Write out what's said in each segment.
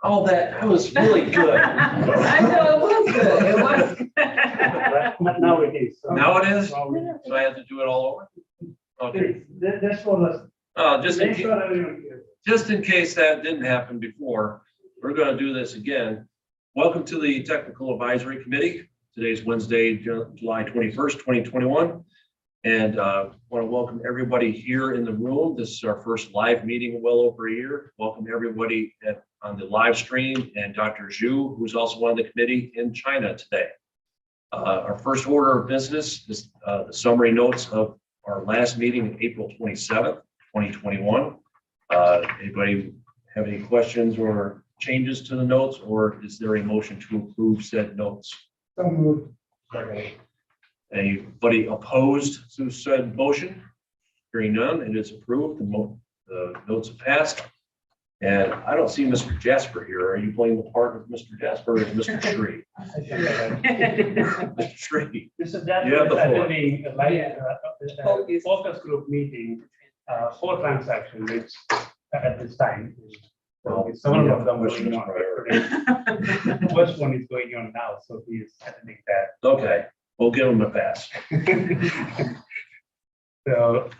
Oh, that was really good. I know, it was good, it was. But now it is. Now it is? Now it So I have to do it all over? Okay. is. That's for us. Just Make sure everyone hears. just in case that didn't happen before, we're going to do this again. Welcome to the Technical Advisory Committee. Today's Wednesday, July 21st, 2021. And want to welcome everybody here in the room. This is our first live meeting in well over a year. Welcome everybody on the live stream and Dr. Zhu, who's also on the committee in China today. Our first order of business is the summary notes of our last meeting, April 27th, 2021. Anybody have any questions or changes to the notes, or is there a motion to approve said notes? So moved. Anybody opposed to said motion? Hearing none, it is approved. The notes have passed. And I don't see Mr. Jasper here. Are you playing the part of Mr. Jasper or is Mr. Shree? Mr. Shree. Mr. Jasper You have the is floor. attending a live Focus. focus group meeting for transactions which at this time. Well, Several of them question going is on. priority. First one is going on now, so he is attending that. Okay, we'll give him a pass. So,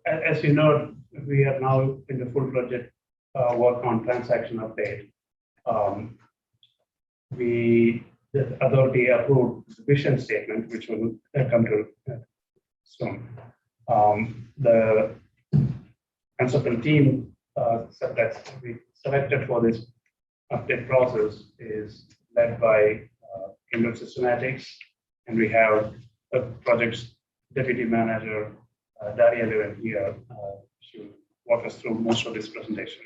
as you know, we are now in the full-fledged work on transaction update. The authority approved the vision statement, which will come to soon. The consultant team that we selected for this update process is led by Cambridge Systematics, and we have a project's deputy manager, Daria Levin here. She will walk us through most of this presentation.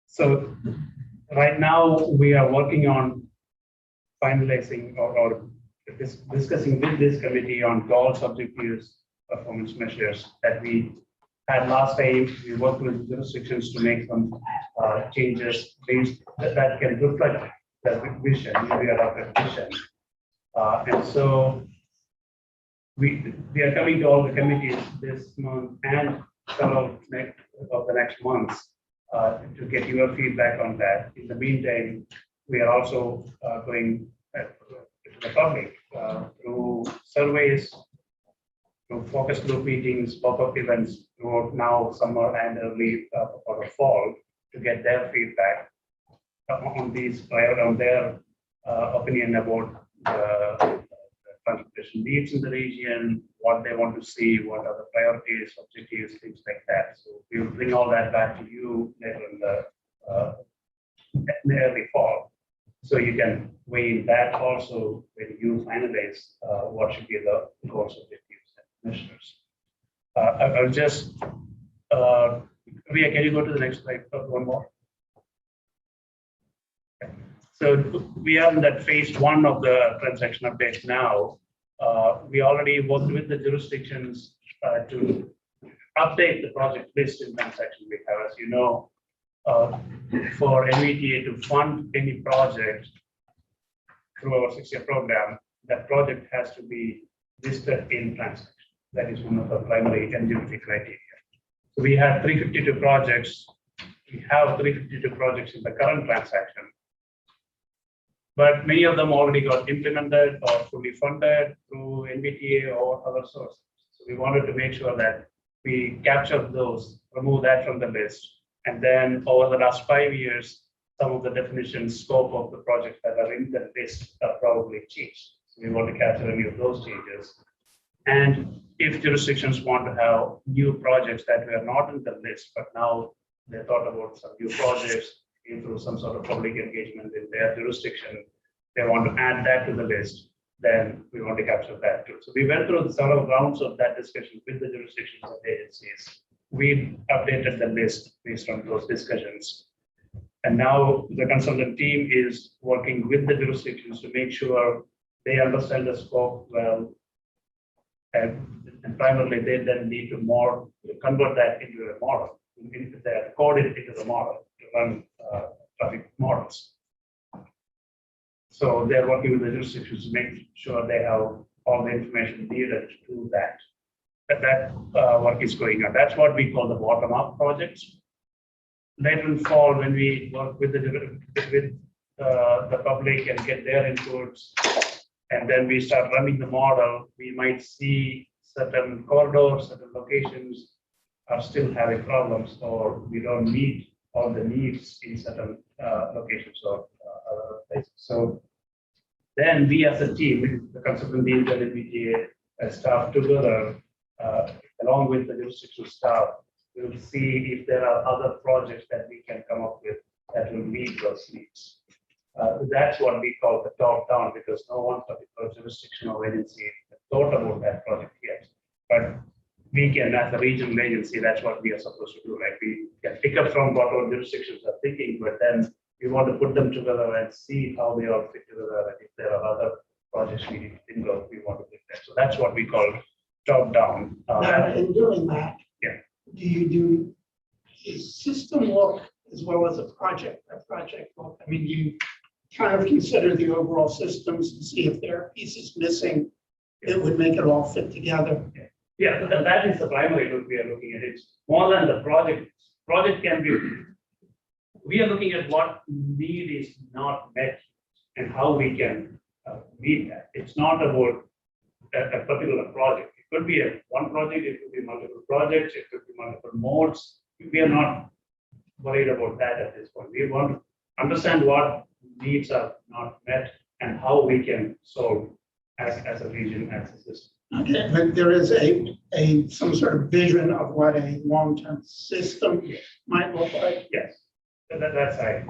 So right now we are working on finalizing or discussing with this committee on goals, objectives, performance measures that we had last time. We worked with jurisdictions to make some changes based that can reflect the vision, vision. And so we are coming to all the committees this month and several of the next months to get your feedback on that. In the meantime, we are also going to the public through surveys, through focus group meetings, pop-up events, throughout now summer and early for the fall to get their feedback on these, on their opinion about the transportation needs in the region, what they want to see, what are the priorities, objectives, things like that. So we will bring all that back to you later in the early fall. So you can weigh in that also when you finalize what should be the goals, objectives, and measures. I will just, Ria, can you go to the next slide? One more. So we are in that phase one of the transaction update now. We already worked with the jurisdictions to update the project list in transaction we have. As you know, for NVTA to fund any project through our 6-year program, that project has to be listed in transaction. That is one of the primary eligibility criteria. So we have 352 projects. We have 352 projects in the current transaction. But many of them already got implemented or fully funded through NVTA or other sources. So we wanted to make sure that we capture those, remove that from the list. And then over the last 5 years, some of the definition scope of the projects that are in the list are probably changed. So we want to capture any of those changes. And if jurisdictions want to have new projects that were not in the list, but now they thought about some new projects, through some sort of public engagement in their jurisdiction, they want to add that to the list, then we want to capture that too. So we went through several rounds of that discussion with the jurisdictions and agencies. We updated the list based on those discussions. And now the consultant team is working with the jurisdictions to make sure they understand the scope well. And primarily, they then need to convert that into a model. They code it into the model to run traffic models. So they're working with the jurisdictions to make sure they have all the information needed to do that. work is going on. That's what we call the bottom-up projects. Later in fall, when we work with the public and get their inputs, and then we start running the model, we might see certain corridors, certain locations are still having problems, or we don't meet all the needs in certain locations or other places. So then we as a team, the consultant team, the MBTA, staff together, along with the jurisdictional staff, we'll see if there are other projects that we can come up with that will meet those needs. That's what we call the top-down, because no one particular jurisdiction or agency thought about that project yet. But we can, as a regional agency, that's what we are supposed to do, right? We can pick up from what our jurisdictions are thinking, but then we want to put them together and see how they all fit together. And if there are other projects we need to think of, we want to think that. So that's what we call top-down. Now, in doing that, Yeah. do you do a system look as well as a project look? I mean, you kind of consider the overall systems and see if there are pieces missing that would make it all fit together. Yeah, that is the primary look we are looking at. It's more than the project. Project can be, we are looking at what need is not met and how we can meet that. It's not about a particular project. It could be one project, it could be multiple projects, it could be multiple modes. We are not worried about that at this point. We want to understand what needs are not met and how we can solve as a region, as a system. Okay, but there is some sort of vision of what a long-term system might look like. Yes, that's right.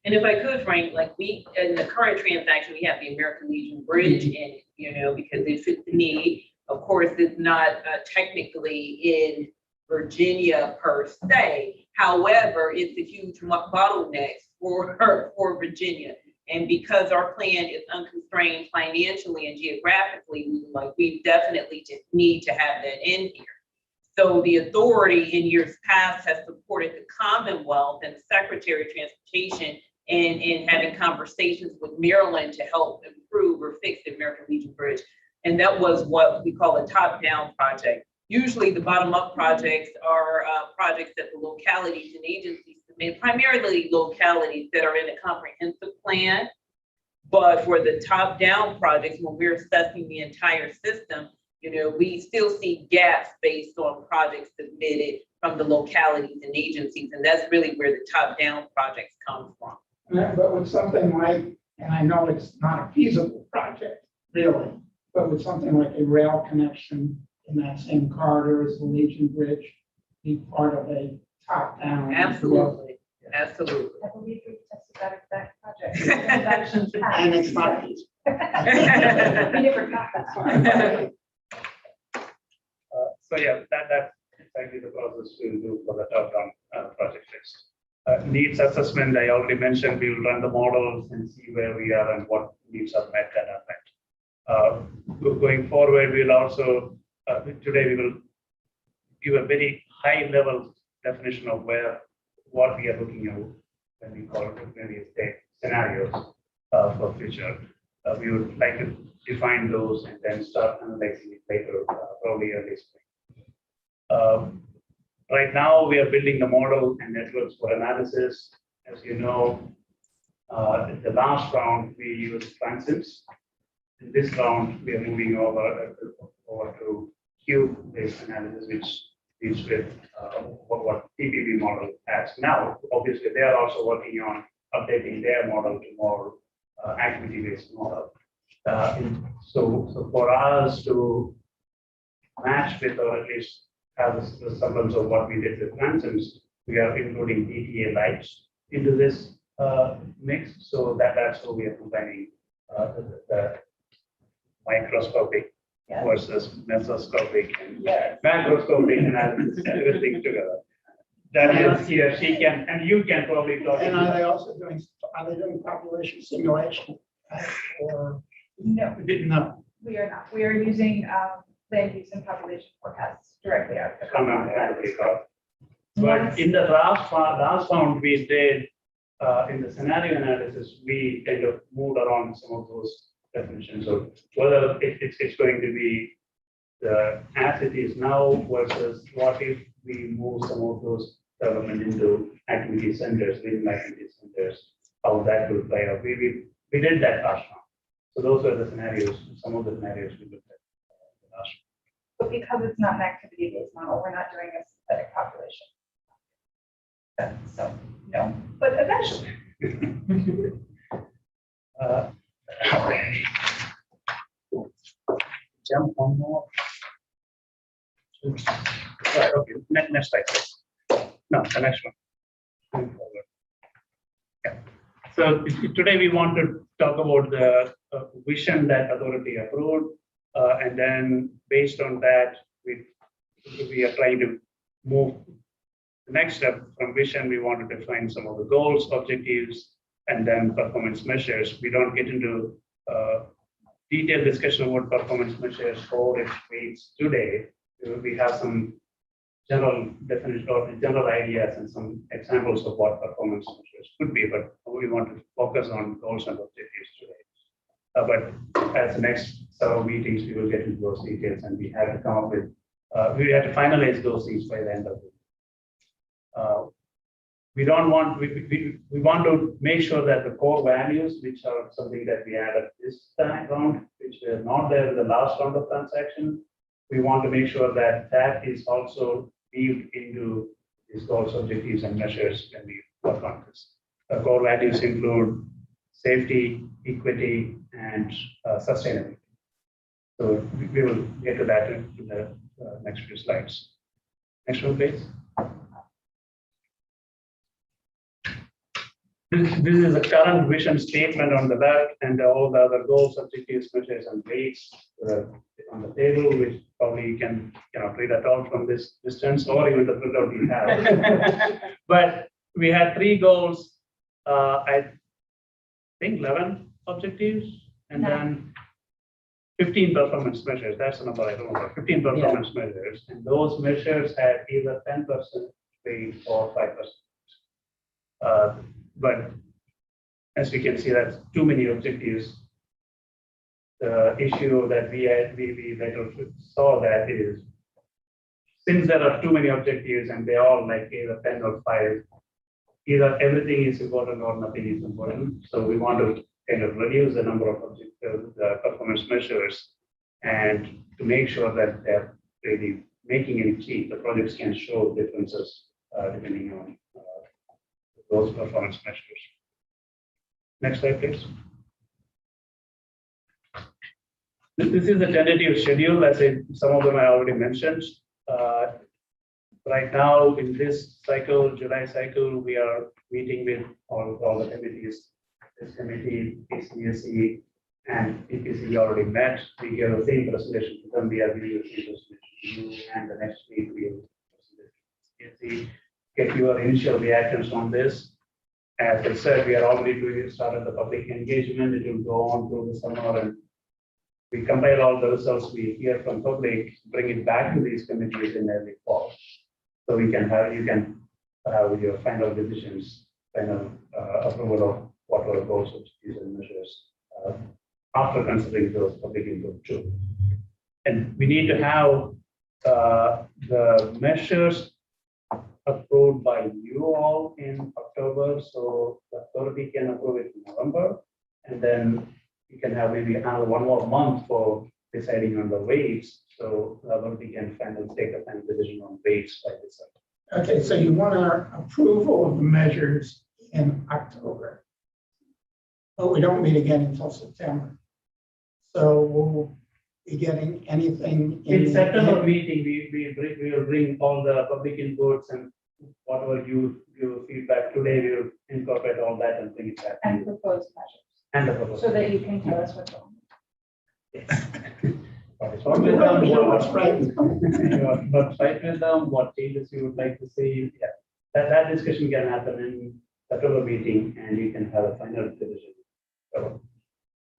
And if I could, Frank, like in the current transaction, we have the American Legion Bridge in it, because it fits the need. Of course, it's not technically in Virginia per se. However, it's a huge bottleneck for Virginia. And because our plan is unconstrained financially and geographically, we definitely just need to have that in here. So the authority in years past has supported the Commonwealth and the Secretary of Transportation in having conversations with Maryland to help improve or fix the American Legion Bridge. And that was what we call a top-down project. Usually the bottom-up projects are projects that the localities and agencies submit, primarily localities that are in a comprehensive plan. But for the top-down projects, when we're assessing the entire system, we still see gaps based on projects submitted from the localities and agencies. And that's really where the top-down projects come from. But with something like, and I know it's not a feasible project, really, but with something like a rail connection in that same corridor as the Legion Bridge, be part of a top-down. Absolutely, absolutely. I believe we tested that exact project. Transactions passed. And it's not feasible. We never got that far. So yeah, that's exactly the process we'll do for the top-down project list. Needs assessment, I already mentioned, we will run the models and see where we are and what needs are met and are met. Going forward, we'll also, today we will give a very high-level definition of what we are looking at when we call it various scenarios for future. We would like to define those and then start analyzing it later, probably early spring. Right now, we are building the model and networks for analysis. As you know, in the last round, we used transims. In this round, we are moving over to cube-based analysis, which deals with what TPP model has now. Obviously, they are also working on updating their model to more activity-based model. So for us to match with, or at least have the semblance of what we did with transims, we are including DTA lights into this mix. So that's how we are combining the microscopic versus mesoscopic and macroscopic analysis, everything together. That is here, she can, and you can probably talk. And are they also doing population simulation? Or No, no? we are not. We are using land use and population forecasts directly out of the But in the last round we did, in the scenario analysis, we kind of moved around some of those definitions of whether it's going to be as it is now versus what if we move some of those development into activity centers, regional activity centers, how that will play out. We did that last round. So those were the scenarios, some of the scenarios we looked at last round. But because it's not an activity-based model, we're not doing a synthetic population. So, no, but eventually. Okay. Jump one more. Right, okay, next slide, please. No, the next one. Moving forward. Yeah. So today we want to talk about the vision that authority approved, and then based on that, we are trying to move the next step from vision. We want to define some of the goals, objectives, and then performance measures. We don't get into detailed discussion about performance measures or its weights today. We have some general definition or general ideas and some examples of what performance measures could be, but we want to focus on goals and objectives today. But as the next several meetings, we will get into those details, and we have to come up with, we have to finalize those things by the end of it. We don't want, we want to make sure that the core values, which are something that we added this time round, which were not there in the last round of transaction, we want to make sure that that is also weaved into these goals, objectives, and measures when we work on this. The core values include safety, equity, and sustainability. So we will get to that in the next few slides. Next one, please. This is a current vision statement on the left, and all the other goals, objectives, measures, and weights on the table, which probably you can read at all from this distance, or even the printout you have. But we had 3 goals, I think 11 objectives, and then 15 performance measures. That's the number I remember. 15 performance measures, and those measures had either 10% weight or 5%. But as we can see, that's too many objectives. The issue that we later saw that is, since there are too many objectives and they all like either 10 or 5, either everything is important or nothing is important. So we want to kind of reduce the number of objectives, the performance measures, and to make sure that they're really making any change. The projects can show differences depending on those performance measures. Next slide, please. This is the tentative schedule, as some of them I already mentioned. Right now, in this cycle, July cycle, we are meeting with all the committees. This committee, PCSE, and PPC already met. We gave the same presentation to them. We are giving the same presentation to you, and the next week we will get your initial reactions on this. As I said, we are already started the public engagement. It will go on through the summer, and we compile all the results we hear from public, bring it back to these committees in early fall. So you can have your final decisions, final approval of what are goals, objectives, and measures after considering those public input too. And we need to have the measures approved by you all in October, so the authority can approve it in November, and then you can have maybe another 1 more month for deciding on the weights, so the authority can finally take a final decision on weights by December. Okay, so you want our approval of the measures in October, but we don't meet again until September. So we'll be getting anything in September meeting. We will bring all the public inputs and whatever you feedback today. We will incorporate all that and bring it back. And propose measures, And the proposal. so that you can tell us what's wrong. What's right. But fight with them, what changes you would like to see. Yeah, that discussion can happen in September meeting, and you can have a final decision. So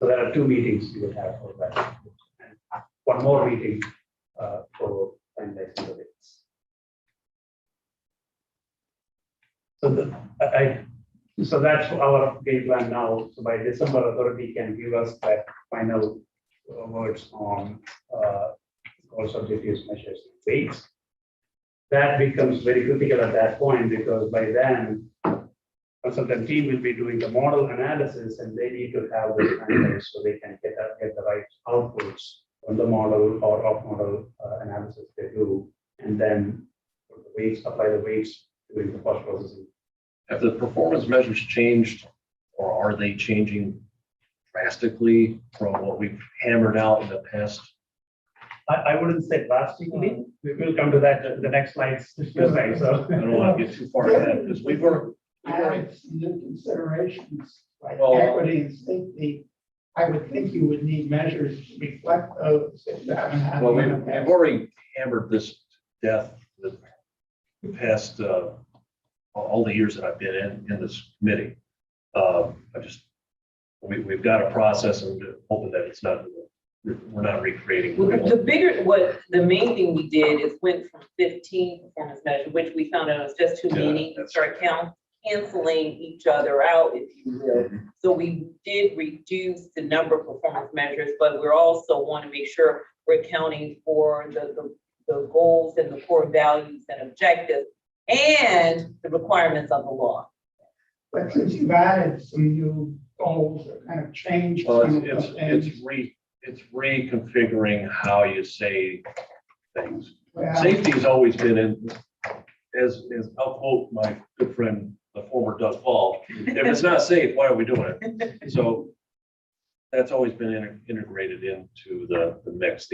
there are 2 meetings you will have for that, and 1 more meeting for finalizing the dates. So that's our game plan now. So by December, authority can give us that final words on goals, objectives, measures, and weights. That becomes very critical at that point because by then, consultant team will be doing the model analysis and they need to have the standards so they can get the right outputs on the model or off model analysis they do, and then put the weights, apply the weights during the post processing. Have the performance measures changed, or are they changing drastically from what we've hammered out in the past? I wouldn't say drastically. We will come to that in the next slides. So I don't want to get too far ahead because we've already. Add some new considerations like Well, equity and safety. I would think you would need measures to reflect those if you haven't had. Well, them in the we've past. already hammered this to death the past, all the years that I've been in this committee. We've got a process and hoping that it's not, we're not recreating. Well, the bigger, what the main thing we did is went from 15 performance measures, which we found out was just too Yeah, many, and that's start canceling each other out, if you will. So we did reduce the number of performance measures, but we're also want to make sure we're accounting for the goals and the core values and objectives and the requirements of the law. But since you've added some new goals or kind of changed. Well, some of it's the it's reconfiguring how you say things. well, Safety has always been in, as I'll quote my good friend, the former Doug Paul, if it's not safe, why are we doing it? So that's always been integrated into the mix.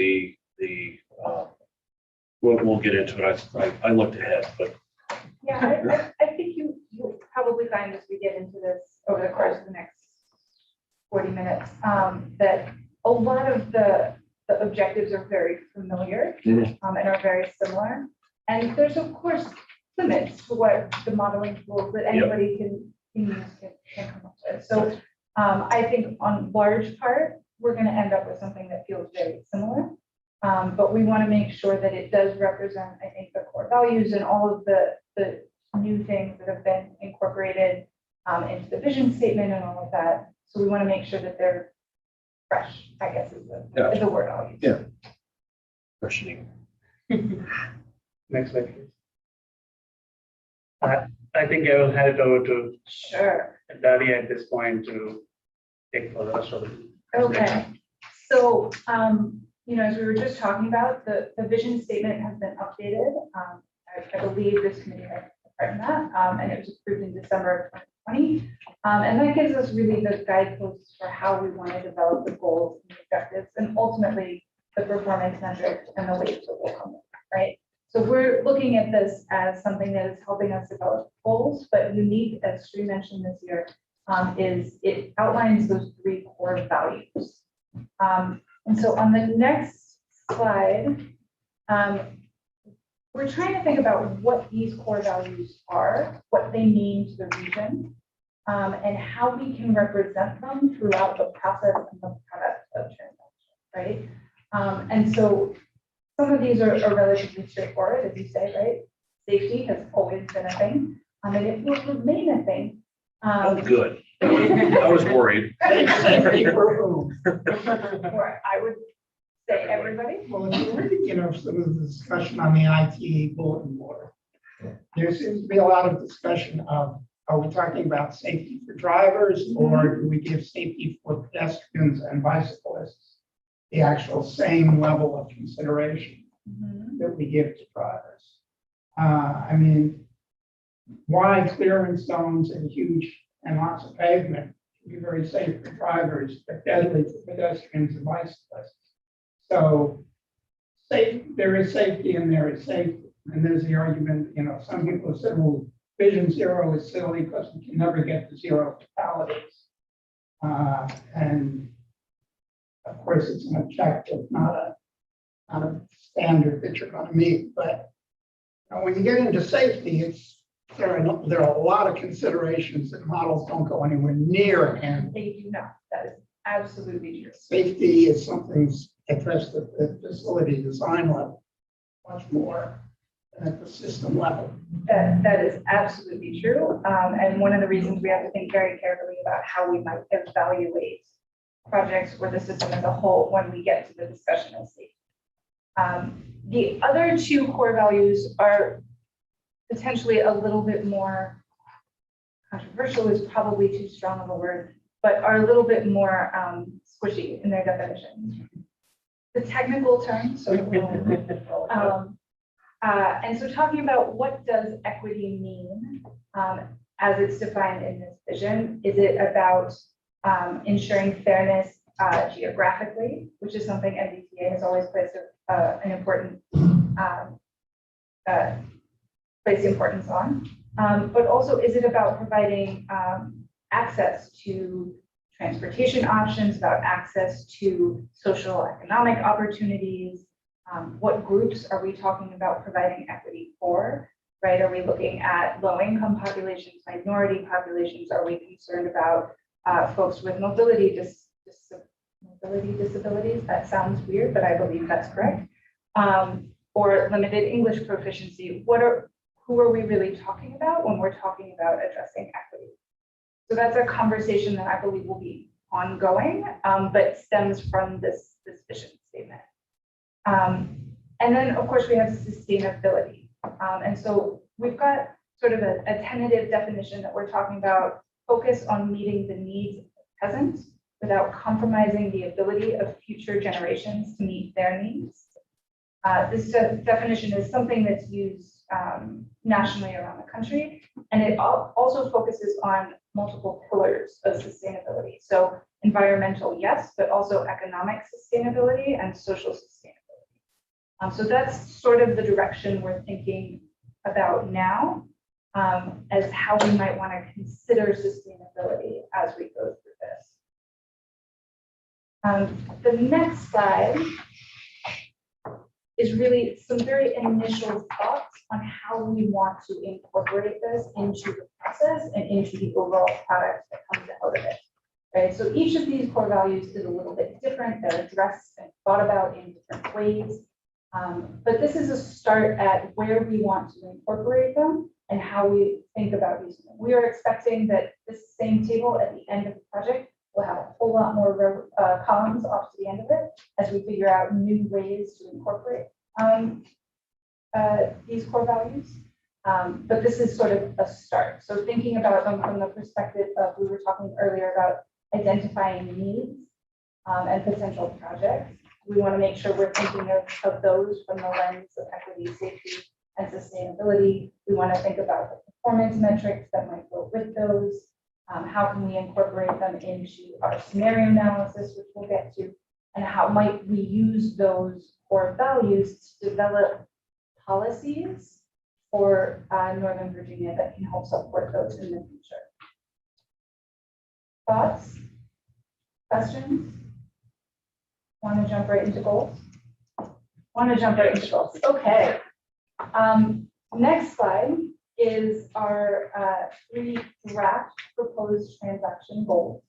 We'll get into it. I looked ahead, but Yeah, I think you'll probably find as we get into this over the course of the next 40 minutes, that a lot of the objectives are very familiar Mhm. and are very similar. And there's of course limits to what the modeling tools that anybody can use can come up with. So I think on large part, we're going to end up with something that feels very similar. But we want to make sure that it does represent, I think, the core values and all of the new things that have been incorporated into the vision statement and all of that. So we want to make sure that they're fresh, I guess is the word I'll use. Yeah. questioning. Next slide, please. I think I will hand it over to Sure. Daria at this point to take for the rest of the. Okay. So, as we were just talking about, the vision statement has been updated. I believe this committee had written that, and it was approved in December of 2020. And that gives us really the guideposts for how we want to develop the goals and objectives, and ultimately the performance metrics and the weights that will come with, right? So we're looking at this as something that is helping us develop goals, but unique, as Sri mentioned this year, is it outlines those 3 core values. And so on the next slide, we're trying to think about what these core values are, what they mean to the region, and how we can represent them throughout the process and the product of transaction, right? And so some of these are relatively straightforward, as you say, right? Safety has always been a thing, and it will remain a thing. Oh, good. I was worried. Safety for whom? Or I would say everybody. Well, if you read, some of the discussion on the ITE bulletin board, there seems to be a lot of discussion of, are we talking about safety for drivers, or do we give safety for pedestrians and bicyclists the actual same level of consideration that we give to drivers? I mean, wide clearance zones and huge and lots of pavement can be very safe for drivers, but deadly for pedestrians and bicyclists. So there is safety and there is safety. And there's the argument, some people have said, well, vision zero is silly because we can never get to zero fatalities. And of course, it's an objective, not a standard that you're going to meet. But when you get into safety, there are a lot of considerations that models don't go anywhere near, and They do not. That is absolutely true. safety is something addressed at the facility design level, much more than at the system level. That is absolutely true. And one of the reasons we have to think very carefully about how we might evaluate projects or the system as a whole when we get to the discussion of safety. The other two core values are potentially a little bit more controversial, is probably too strong of a word, but are a little bit more squishy in their definitions. The technical terms, so and so talking about what does equity mean as it's defined in this vision. Is it about ensuring fairness geographically, which is something MBTA has always placed an important placed importance on, but also is it about providing access to transportation options, about access to social economic opportunities? What groups are we talking about providing equity for, right? Are we looking at low-income populations, minority populations? Are we concerned about folks with mobility disabilities? That sounds weird, but I believe that's correct. Or limited English proficiency. Who are we really talking about when we're talking about addressing equity? So that's a conversation that I believe will be ongoing, but stems from this vision statement. And then, of course, we have sustainability. And so we've got sort of a tentative definition that we're talking about, focus on meeting the needs of the present without compromising the ability of future generations to meet their needs. This definition is something that's used nationally around the country, and it also focuses on multiple pillars of sustainability. So environmental, yes, but also economic sustainability and social sustainability. So that's sort of the direction we're thinking about now as how we might want to consider sustainability as we go through this. The next slide is really some very initial thoughts on how we want to incorporate this into the process and into the overall product that comes out of it. Right? So each of these core values is a little bit different. They're addressed and thought about in different ways. But this is a start at where we want to incorporate them and how we think about using them. We are expecting that this same table at the end of the project will have a whole lot more columns off to the end of it as we figure out new ways to incorporate these core values. But this is sort of a start. So thinking about them from the perspective of, we were talking earlier about identifying needs and potential projects. We want to make sure we're thinking of those from the lens of equity, safety, and sustainability. We want to think about the performance metrics that might go with those. How can we incorporate them into our scenario analysis, which we'll get to, and how might we use those core values to develop policies for Northern Virginia that can help support those in the future. Thoughts? Questions? Want to jump right into goals? Want to jump right into goals? Okay. Next slide is our 3 draft proposed transaction goals.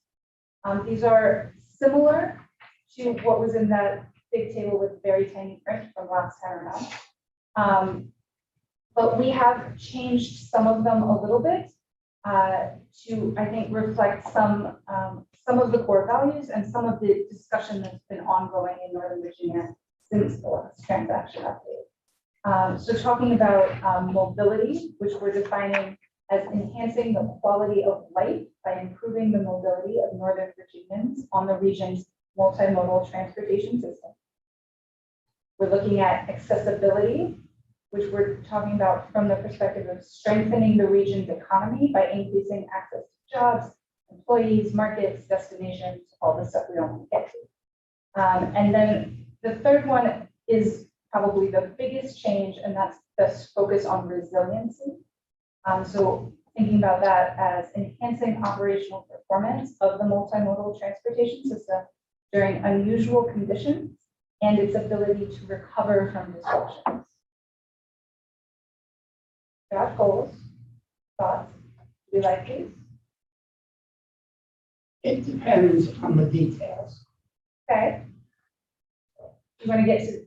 These are similar to what was in that big table with very tiny print from last time around. But we have changed some of them a little bit to, I think, reflect some of the core values and some of the discussion that's been ongoing in Northern Virginia since the last transaction update. So talking about mobility, which we're defining as enhancing the quality of life by improving the mobility of Northern Virginians on the region's multimodal transportation system. We're looking at accessibility, which we're talking about from the perspective of strengthening the region's economy by increasing access to jobs, employees, markets, destinations, all the stuff we don't want to get to. And then the third one is probably the biggest change, and that's this focus on resiliency. So thinking about that as enhancing operational performance of the multimodal transportation system during unusual conditions and its ability to recover from disruptions. Got goals, thoughts? Do you like these? It depends on the details. Okay. You want to get to,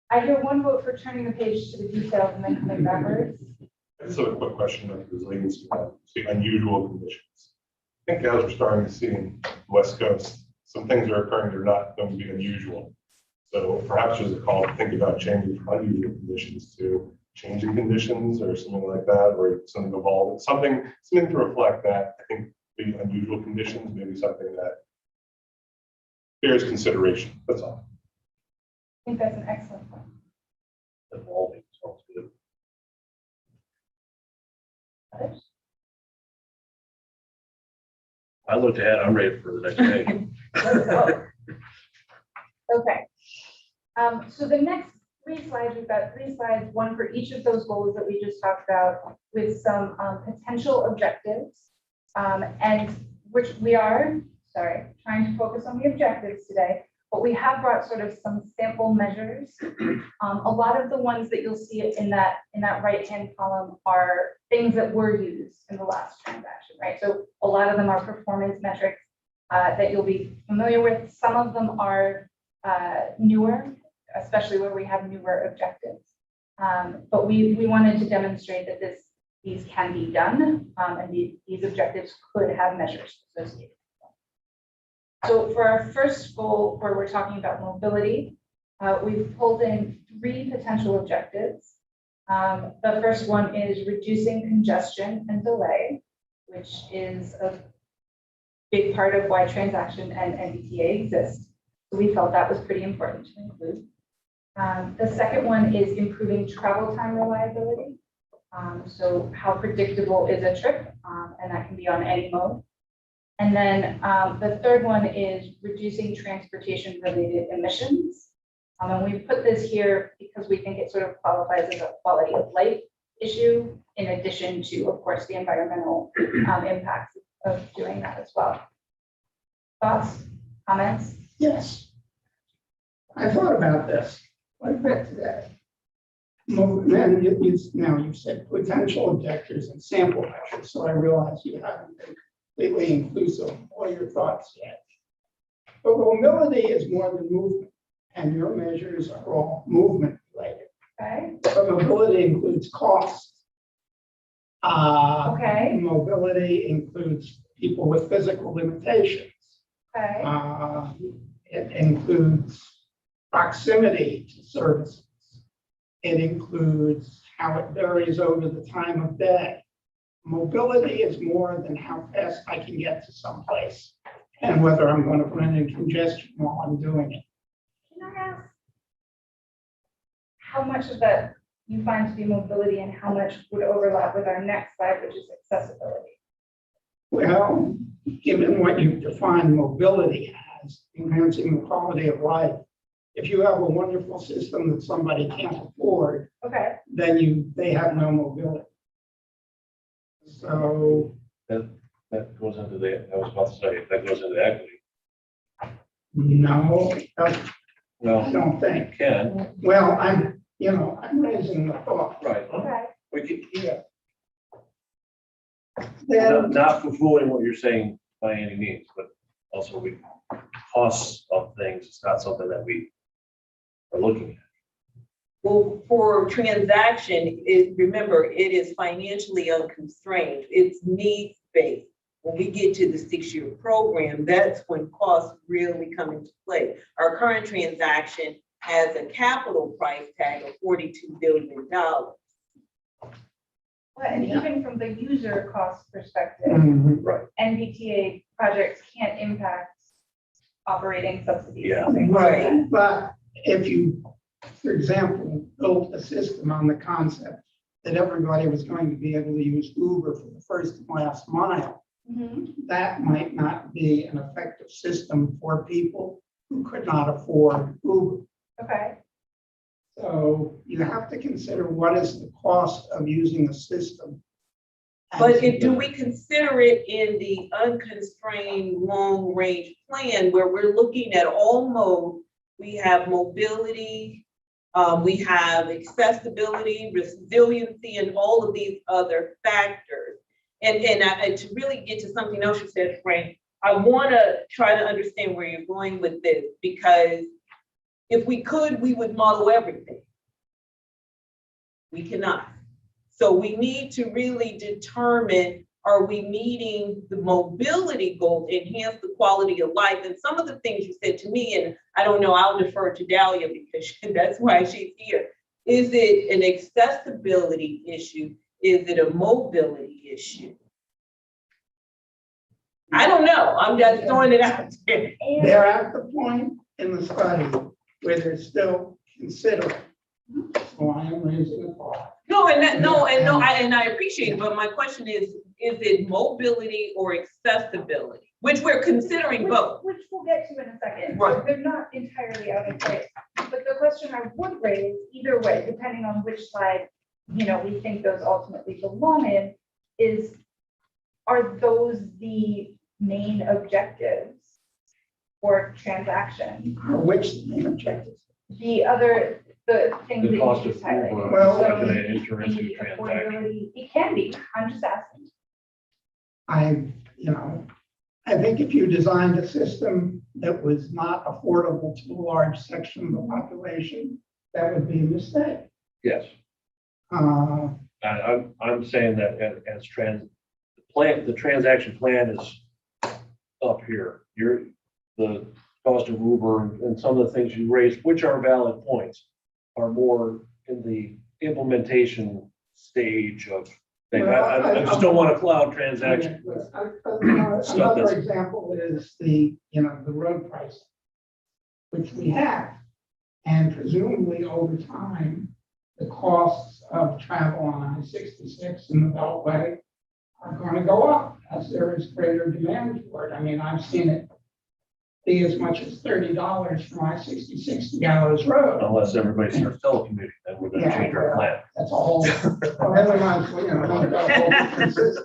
I hear one vote for turning the page to the details and then coming backwards. I just have a quick question of resiliency, see unusual conditions. I think as we're starting to see in the West Coast, some things are occurring that are not going to be unusual. So perhaps there's a call to think about changing from unusual conditions to changing conditions or something like that, or something evolving, something to reflect that. I think the unusual conditions may be something that bears consideration. That's all. I think that's an excellent point. Evolving sounds good. Others? I looked ahead, I'm ready for the next day. Let's go. Okay. So the next 3 slides, we've got 3 slides, one for each of those goals that we just talked about, with some potential objectives, and which we are, trying to focus on the objectives today, but we have brought sort of some sample measures. A lot of the ones that you'll see in that right-hand column are things that were used in the last transaction, right? So a lot of them are performance metrics that you'll be familiar with. Some of them are newer, especially where we have newer objectives. But we wanted to demonstrate that these can be done, and these objectives could have measures associated. So for our first goal, where we're talking about mobility, we've pulled in 3 potential objectives. The first one is reducing congestion and delay, which is a big part of why transaction and NBTA exist. So we felt that was pretty important to include. The second one is improving travel time reliability. So how predictable is a trip, and that can be on any mode. And then the third one is reducing transportation related emissions. And we put this here because we think it sort of qualifies as a quality of life issue, in addition to, of course, the environmental impacts of doing that as well. Thoughts, comments? Yes. I thought about this quite a bit today. And you've said potential objectives and sample measures, so I realize you haven't been completely inclusive of all your thoughts yet. But mobility is more than movement, and your measures are all movement related. Okay. But mobility includes cost. Okay. Mobility includes people with physical limitations. Okay. It includes proximity to services. It includes how it varies over the time of day. Mobility is more than how fast I can get to someplace and whether I'm going to run into congestion while I'm doing it. Can I ask how much of that you find to be mobility and how much would overlap with our next slide, which is accessibility? Well, given what you define mobility as, enhancing the quality of life, if you have a wonderful system that somebody can't afford, Okay. then they have no mobility. So That goes into I was about to say, that goes into equity. no, I Well, don't think. can, Well, I'm raising the thought. right. Okay. We could, Yeah. not Then, not fulfilling what you're saying by any means, but also costs of things, it's not something that we are looking at. Well, for transaction, remember, it is financially unconstrained. It's needs-based. When we get to the 6-year program, that's when costs really come into play. Our current transaction has a capital price tag of $42 billion. Well, and even from the user cost perspective, Right. NBTA projects can't impact operating subsidies. Yeah. and things like Right. that. but if you, for example, built a system on the concept that everybody was going to be able to use Uber for the first and last mile, Mhm. that might not be an effective system for people who could not afford Uber. Okay. So you have to consider what is the cost of using the system. But do we consider it in the unconstrained long-range plan where we're looking at all modes? We have mobility, we have accessibility, resiliency, and all of these other factors. And to really get to something else you said, Frank, I want to try to understand where you're going with this, because if we could, we would model everything. We cannot. So we need to really determine are we meeting the mobility goals, enhance the quality of life? And some of the things you said to me, and I don't know, I'll defer to Dahlia because that's why she's here. Is it an accessibility issue? Is it a mobility issue? I don't know. I'm just throwing it out there. They're at the point in the study where they're still considering. So I am raising a thought. No, I appreciate it, but my question is it mobility or accessibility? Which we're considering both. Which we'll get to in a second. Right. They're not entirely out of place. But the question I would raise, either way, depending on which slide, we think those ultimately belong in, is, are those the main objectives for transaction? Which main objectives? The things that The you cost just of highlighted. Uber, Well, is that gonna enter into The a transaction? affordability, it can be, I'm just asking. I think if you designed a system that was not affordable to a large section of the population, that would be a mistake. Yes, Uh, I'm saying that as the transaction plan is up here. The cost of Uber and some of the things you raised, which are valid points, are more in the implementation stage of things. I just don't want to cloud transaction. Another example is the road pricing, which we have. And presumably over time, the costs of travel on I-66 and the Beltway are going to go up as there is greater demand for it. I mean, I've seen it be as much as $30 for I-66 to Gallows Road. Unless everybody starts telecommuting, then we're going to change our plan. That's a whole, everyone's, got a whole different system.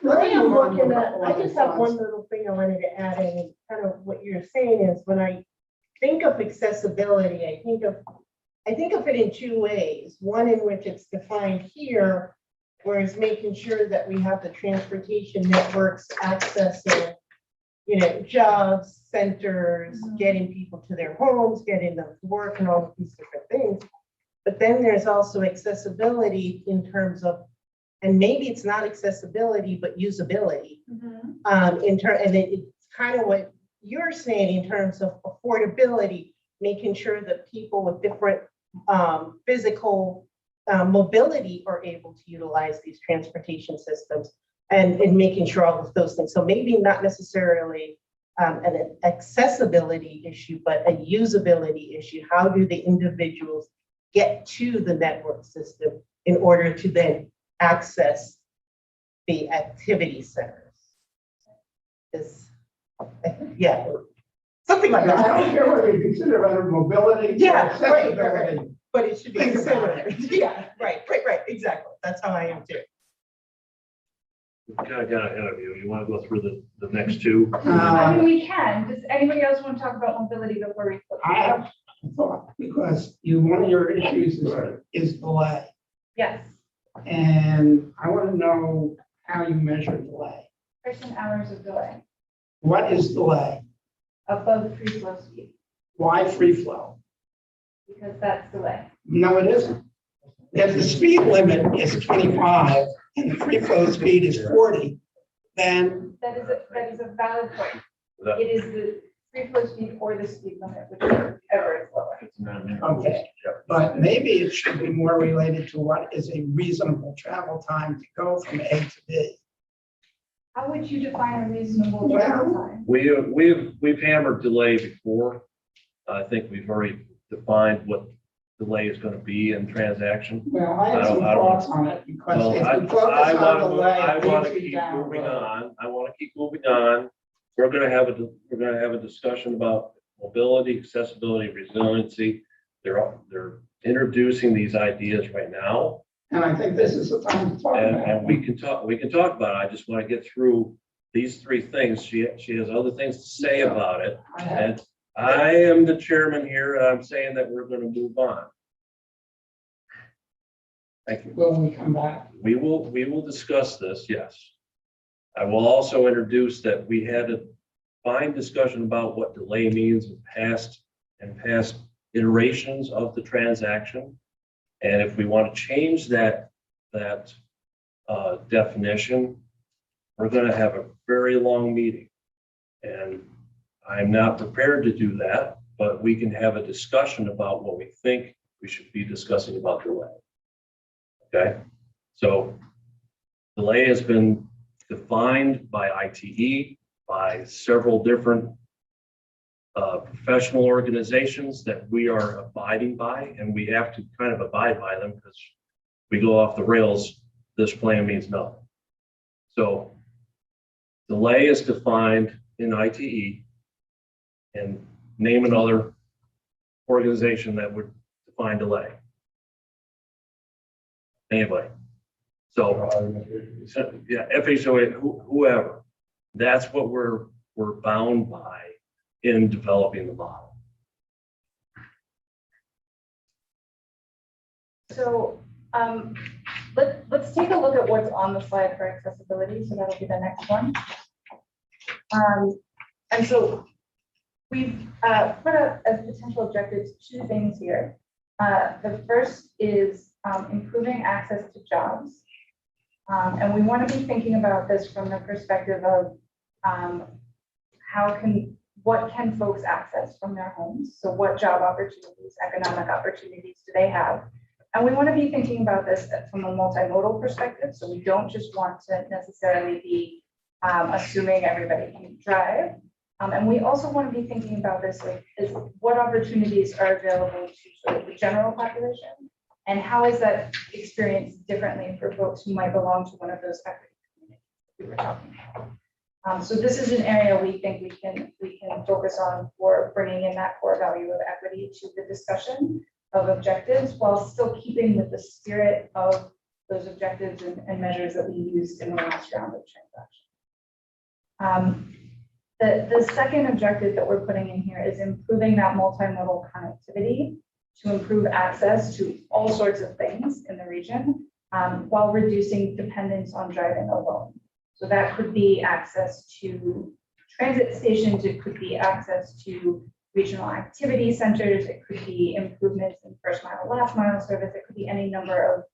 I just have one little thing I wanted to add in, kind of what you're saying is when I think of accessibility, I think of it in two ways. One in which it's defined here, whereas making sure that we have the transportation networks accessing, jobs, centers, getting people to their homes, getting them to work and all of these different things. But then there's also accessibility in terms of, and maybe it's not accessibility, but usability. And it's kind of what you're saying in terms of affordability, making sure that people with different physical mobility are able to utilize these transportation systems and making sure all of those things. So maybe not necessarily an accessibility issue, but a usability issue. How do the individuals get to the network system in order to then access the activity centers? Something like I don't that. care whether you consider it under mobility or Yeah, right, accessibility. right. But it should be Think about considered. Yeah, right, exactly. That's how I am too. We kind of got ahead of you. You want to go through the next two? I mean, we can. Does anybody else want to talk about mobility before we? I have a thought, because one of your issues is delay. Yes, And I want to know how you measure delay. person hours of delay What is delay? above free flow speed, Why free flow? because that's delay. No, it isn't. If the speed limit is 25 and the free flow speed is 40, then That is a valid point. That- It is the free flow speed or the speed limit, whichever is lower. It's not an- Okay. But maybe it should be more related to what is a reasonable travel time to go from A to B. How would you define a reasonable travel time? We've hammered delay before. I think we've already defined what delay is going to be in transaction. Well, I have some I don't- thoughts on it, because Well, if I you focus on delay, I it want to leads you keep down the moving road. on. I want to keep moving on. We're going to have a discussion about mobility, accessibility, resiliency. They're introducing these ideas right now. And I think this is the time to talk about And it. we can talk about it. I just want to get through these three things. She has other things to say about it. I have- And I am the chairman here, and I'm saying that we're going to move on. Thank you. Will we come back? We will discuss this, yes. I will also introduce that we had a fine discussion about what delay means in past iterations of the transaction. And if we want to change that definition, we're gonna have a very long meeting. And I'm not prepared to do that, but we can have a discussion about what we think we should be discussing about delay. Okay, so delay has been defined by ITE, by several different professional organizations that we are abiding by, and we have to kind of abide by them because we go off the rails, this plan means nothing. So delay is defined in ITE, and name another organization that would define delay. Anybody. So yeah, FHOA, whoever, that's what we're bound by in developing the model. So let's take a look at what's on the slide for accessibility. So that'll be the next one. And so we've put up as potential objectives 2 things here. The first is improving access to jobs. And we want to be thinking about this from the perspective of what can folks access from their homes? So what job opportunities, economic opportunities do they have? And we want to be thinking about this from a multimodal perspective. So we don't just want to necessarily be assuming everybody can drive. And we also want to be thinking about this is what opportunities are available to sort of the general population, and how is that experienced differently for folks who might belong to one of those equity communities we were talking about. So this is an area we think we can focus on for bringing in that core value of equity to the discussion of objectives, while still keeping with the spirit of those objectives and measures that we used in the last round of transaction. The second objective that we're putting in here is improving that multimodal connectivity to improve access to all sorts of things in the region, while reducing dependence on driving alone. So that could be access to transit stations, it could be access to regional activity centers, it could be improvements in first mile, last mile service, it could be any number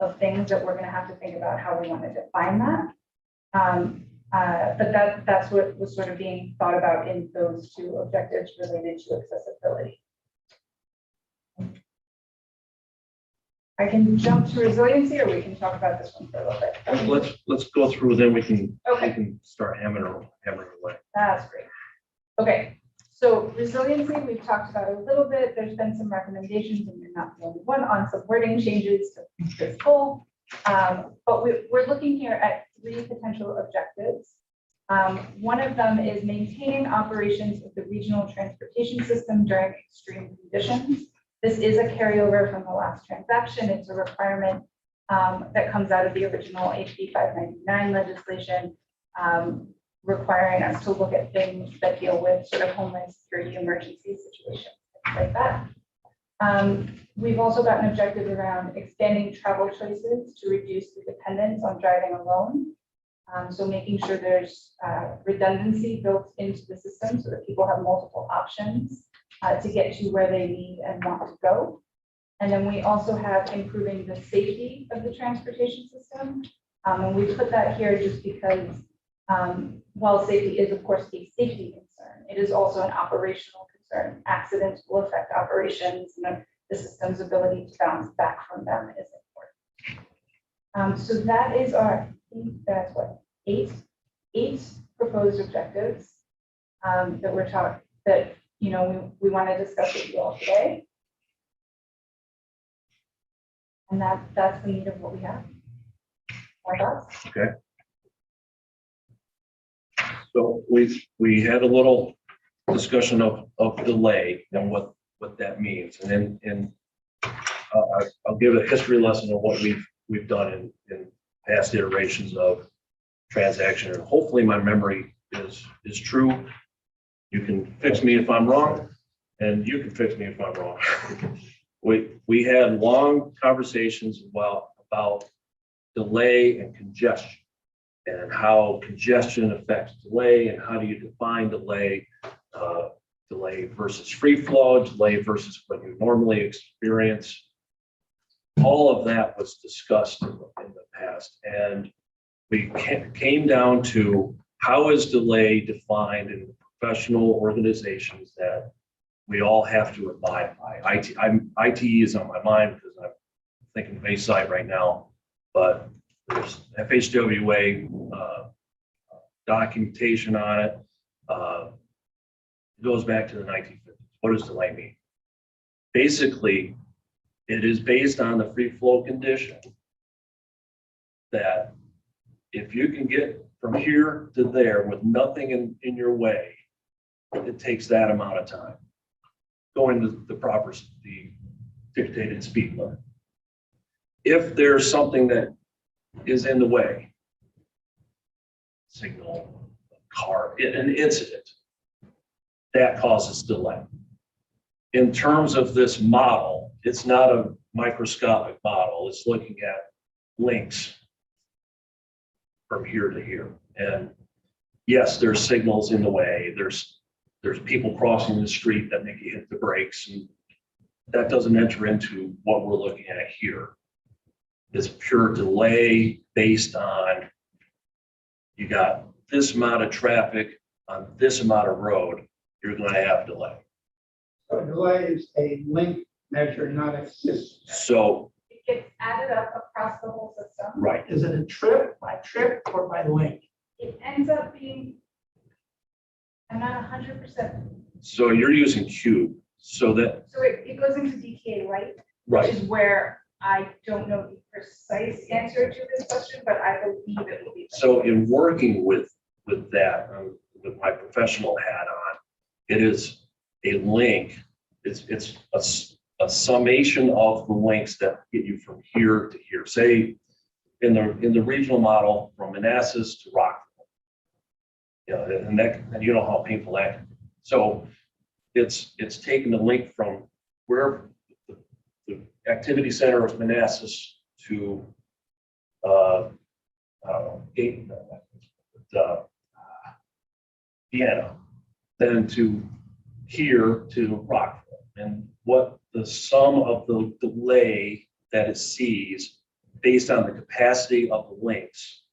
of things that we're going to have to think about how we want to define that. But that's what was sort of being thought about in those 2 objectives related to accessibility. I can jump to resiliency, or we can talk about this one for a little bit. Let's go through, then we can Okay. start hammering away. That's great. Okay, so resiliency, we've talked about a little bit. There's been some recommendations, and you're not the only one, on some wording changes to this goal. But we're looking here at 3 potential objectives. One of them is maintaining operations of the regional transportation system during extreme conditions. This is a carryover from the last transaction. It's a requirement that comes out of the original HB 599 legislation, requiring us to look at things that deal with sort of homeland security emergency situations, things like that. We've also got an objective around expanding travel choices to reduce the dependence on driving alone. So making sure there's redundancy built into the system so that people have multiple options to get to where they need and want to go. And then we also have improving the safety of the transportation system. And we put that here just because while safety is of course a safety concern, it is also an operational concern. Accidents will affect operations, and the system's ability to bounce back from them is important. So that is our, I think that's what, eight proposed objectives that we're talking, that we want to discuss with you all today. And that's the meat of what we have. More thoughts? Okay. So we had a little discussion of delay and what that means, and then I'll give a history lesson of what we've done in past iterations of transaction, and hopefully my memory is true. You can fix me if I'm wrong, and you can fix me if I'm wrong. We had long conversations about delay and congestion, and how congestion affects delay, and how do you define delay, delay versus free flow, delay versus what you normally experience. All of that was discussed in the past, and we came down to how is delay defined in professional organizations that we all have to abide by. ITE is on my mind because I'm thinking Bayside right now, but there's FHWA documentation on it. It goes back to the 1950s. What does delay mean? Basically, it is based on the free flow condition that if you can get from here to there with nothing in your way, it takes that amount of time going to the dictated speed limit. If there's something that is in the way, signal, car, an incident, that causes delay. In terms of this model, it's not a microscopic model. It's looking at links from here to here. And yes, there's signals in the way. There's people crossing the street that make you hit the brakes, and that doesn't enter into what we're looking at here. It's pure delay based on you got this amount of traffic on this amount of road, you're going to have delay. So delay is a link measure, not a system. So, It gets added up across the whole system. right. Is it a trip or by link? It ends up being, I'm not 100%, So you're using cube. So that, so it goes into DTA, right? Which is where I don't know the precise answer to this question, but I believe it will be. So in working with that, with my professional hat on, it is a link. It's a summation of the links that get you from here to here. Say in the regional model from Manassas to Rockville. And you know how painful that can be. So it's taking the link from where the activity center of Manassas to Vienna, then to here to Rockville, and what the sum of the delay that it sees based on the capacity of the links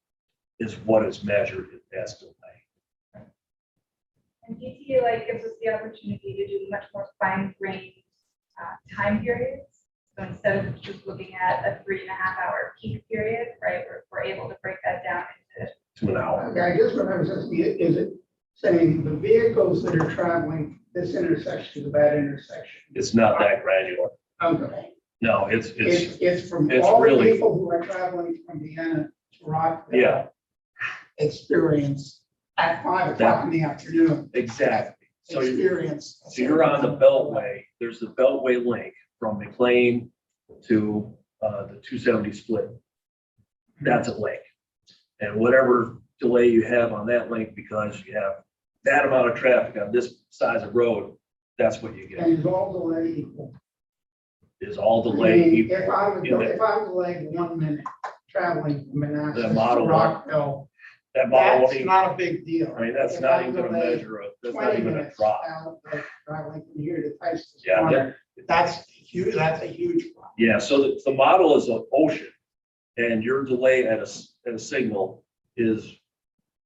is what is measured as delay. And DTA gives us the opportunity to do much more fine-grained time periods. So instead of just looking at a 3.5-hour peak period, right, we're able to break that down into. To an hour. Okay, I guess what I was asking, is it saying the vehicles that are traveling this intersection to that intersection? It's not that granular. Okay, No, it's it's from it's all the really- people who are traveling from Vienna to Rockville. Yeah. Experience at 5 o'clock in the afternoon. exactly. So Experience. you're on the Beltway. There's the Beltway link from McLean to the 270 split. That's a link. And whatever delay you have on that link, because you have that amount of traffic on this size of road, that's what you get, And it's all delay equal. is all I delay. mean, If I'm in the- delayed 1 minute traveling from Manassas The to model one. Rockville, That model won't that's even, not a big deal. I mean, that's If not I'm even a delayed measure of, that's not 20 even a minutes drop. traveling from here to Tyson's Yeah, Corner, that's huge, that's a huge problem. Yeah, so the model is an ocean, and your delay at a signal is.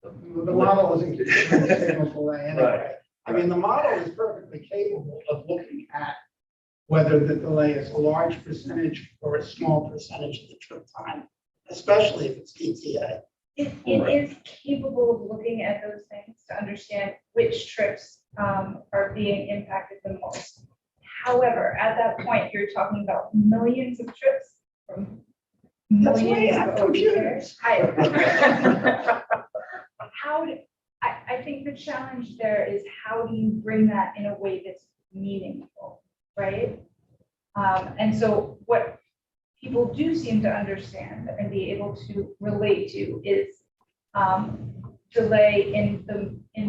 The model isn't considering signal delay Right, anyway. I mean, the model is perfectly capable of looking at whether the delay is a large percentage or a small percentage of the trip time, especially if it's ETA. It Right. is capable of looking at those things to understand which trips are being impacted the most. However, at that point, you're talking about millions of trips from That's why you millions have of computers. I think the challenge there is how do you bring that in a way that's meaningful, right? And so what people do seem to understand and be able to relate to is delay in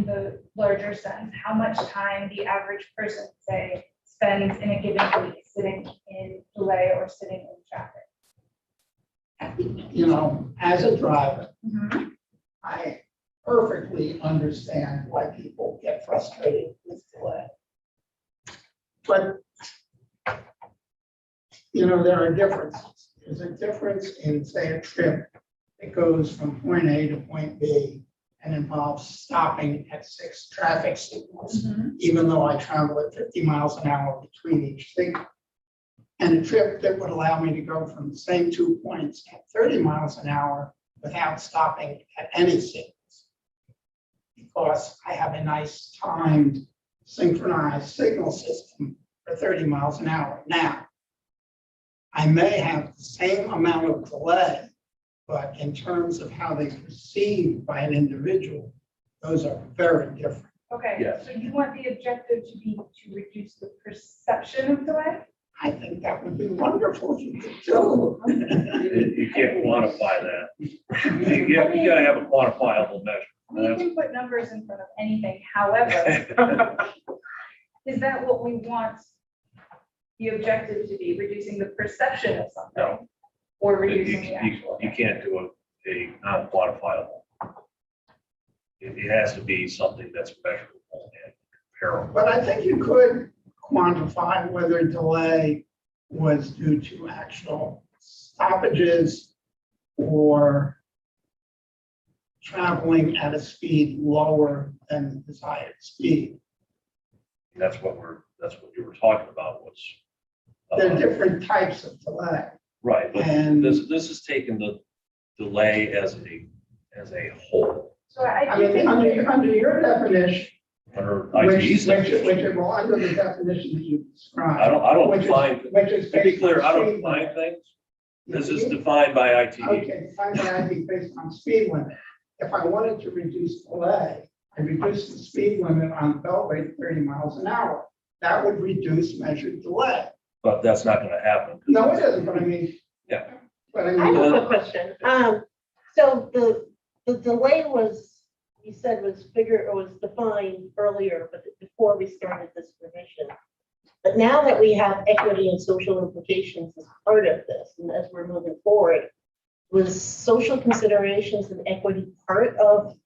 the larger sense, how much time the average person, say, spends in a given week sitting in delay or sitting in traffic. You know, as a driver, I perfectly understand why people get frustrated with delay. But, you know, there are differences. There's a difference in, say, a trip that goes from point A to point B and involves stopping at 6 traffic signals, even though I travel at 50 miles an hour between each signal. And a trip that would allow me to go from the same 2 points at 30 miles an hour without stopping at any signals. Because I have a nice timed synchronized signal system for 30 miles an hour. Now, I may have the same amount of delay, but in terms of how they perceived by an individual, those are very different. Okay, Yes. so you want the objective to be to reduce the perception of delay? I think that would be wonderful if you could do. You can't quantify that. You gotta have a quantifiable measure. We can put numbers in front of anything, however, is that what we want the objective to be, reducing the perception of something? Or reducing the actual? You can't do a non-quantifiable. It has to be something that's measurable and comparable. But I think you could quantify whether delay was due to actual stoppages or traveling at a speed lower than the desired speed. That's what you were talking about was. There are different types of delay. Right, but And- this is taking the delay as a whole. So I I do mean, think. under your definition, Under which, ITE's definition. well, under the definition that you described. I don't which is- define, Which is. to be based clear, on I don't speed define limit. things. This is defined by ITE. Okay, defined by ID based on speed limit. If I wanted to reduce delay, I reduce the speed limit on Beltway to 30 miles an hour. That would reduce measured delay. But that's not gonna happen. No, it isn't, but I mean. Yeah. But I I mean, have a question. So the delay was, you said was defined earlier, but before we started this revision. But now that we have equity and social implications as part of this, and as we're moving forward, was social considerations and equity part of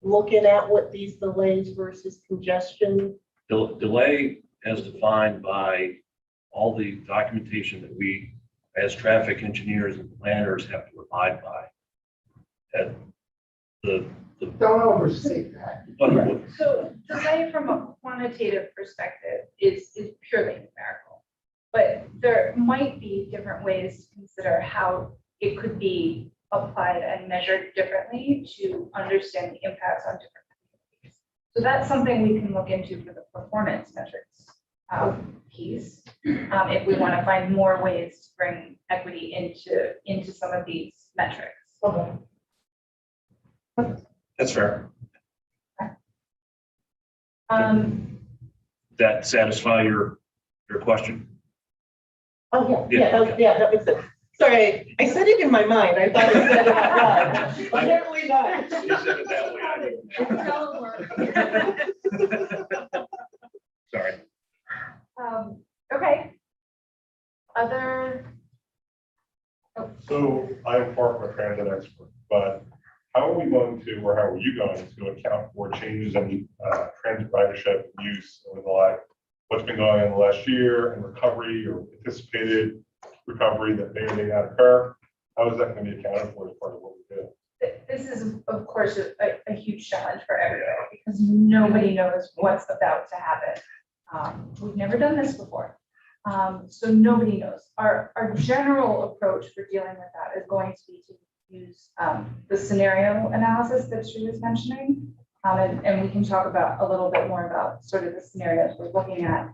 looking at what these delays versus congestion? Delay as defined by all the documentation that we, as traffic engineers and planners, have to abide by. And don't overstate that. So delay from a quantitative perspective is purely numerical. But there might be different ways to consider how it could be applied and measured differently to understand the impacts on different communities. So that's something we can look into for the performance metrics piece. If we want to find more ways to bring equity into some of these metrics. Okay. that's fair. That satisfy your question? Oh, Yeah. yeah, that makes sense. Sorry, I said it in my mind. I thought I said it out loud. Apparently not. You said it that way, I didn't. Sorry. Okay. Other, So I'm far from a transit expert, but how are we going to, or how are you going to account for changes in transit ridership use over the what's been going on in the last year and recovery or anticipated recovery that may or may not occur? How is that going to be accounted for as part of what we do? this is, of course, a huge challenge for everybody because nobody knows what's about to happen. We've never done this before. So nobody knows. Our general approach for dealing with that is going to be to use the scenario analysis that she was mentioning. And we can talk about a little bit more about sort of the scenarios we're looking at.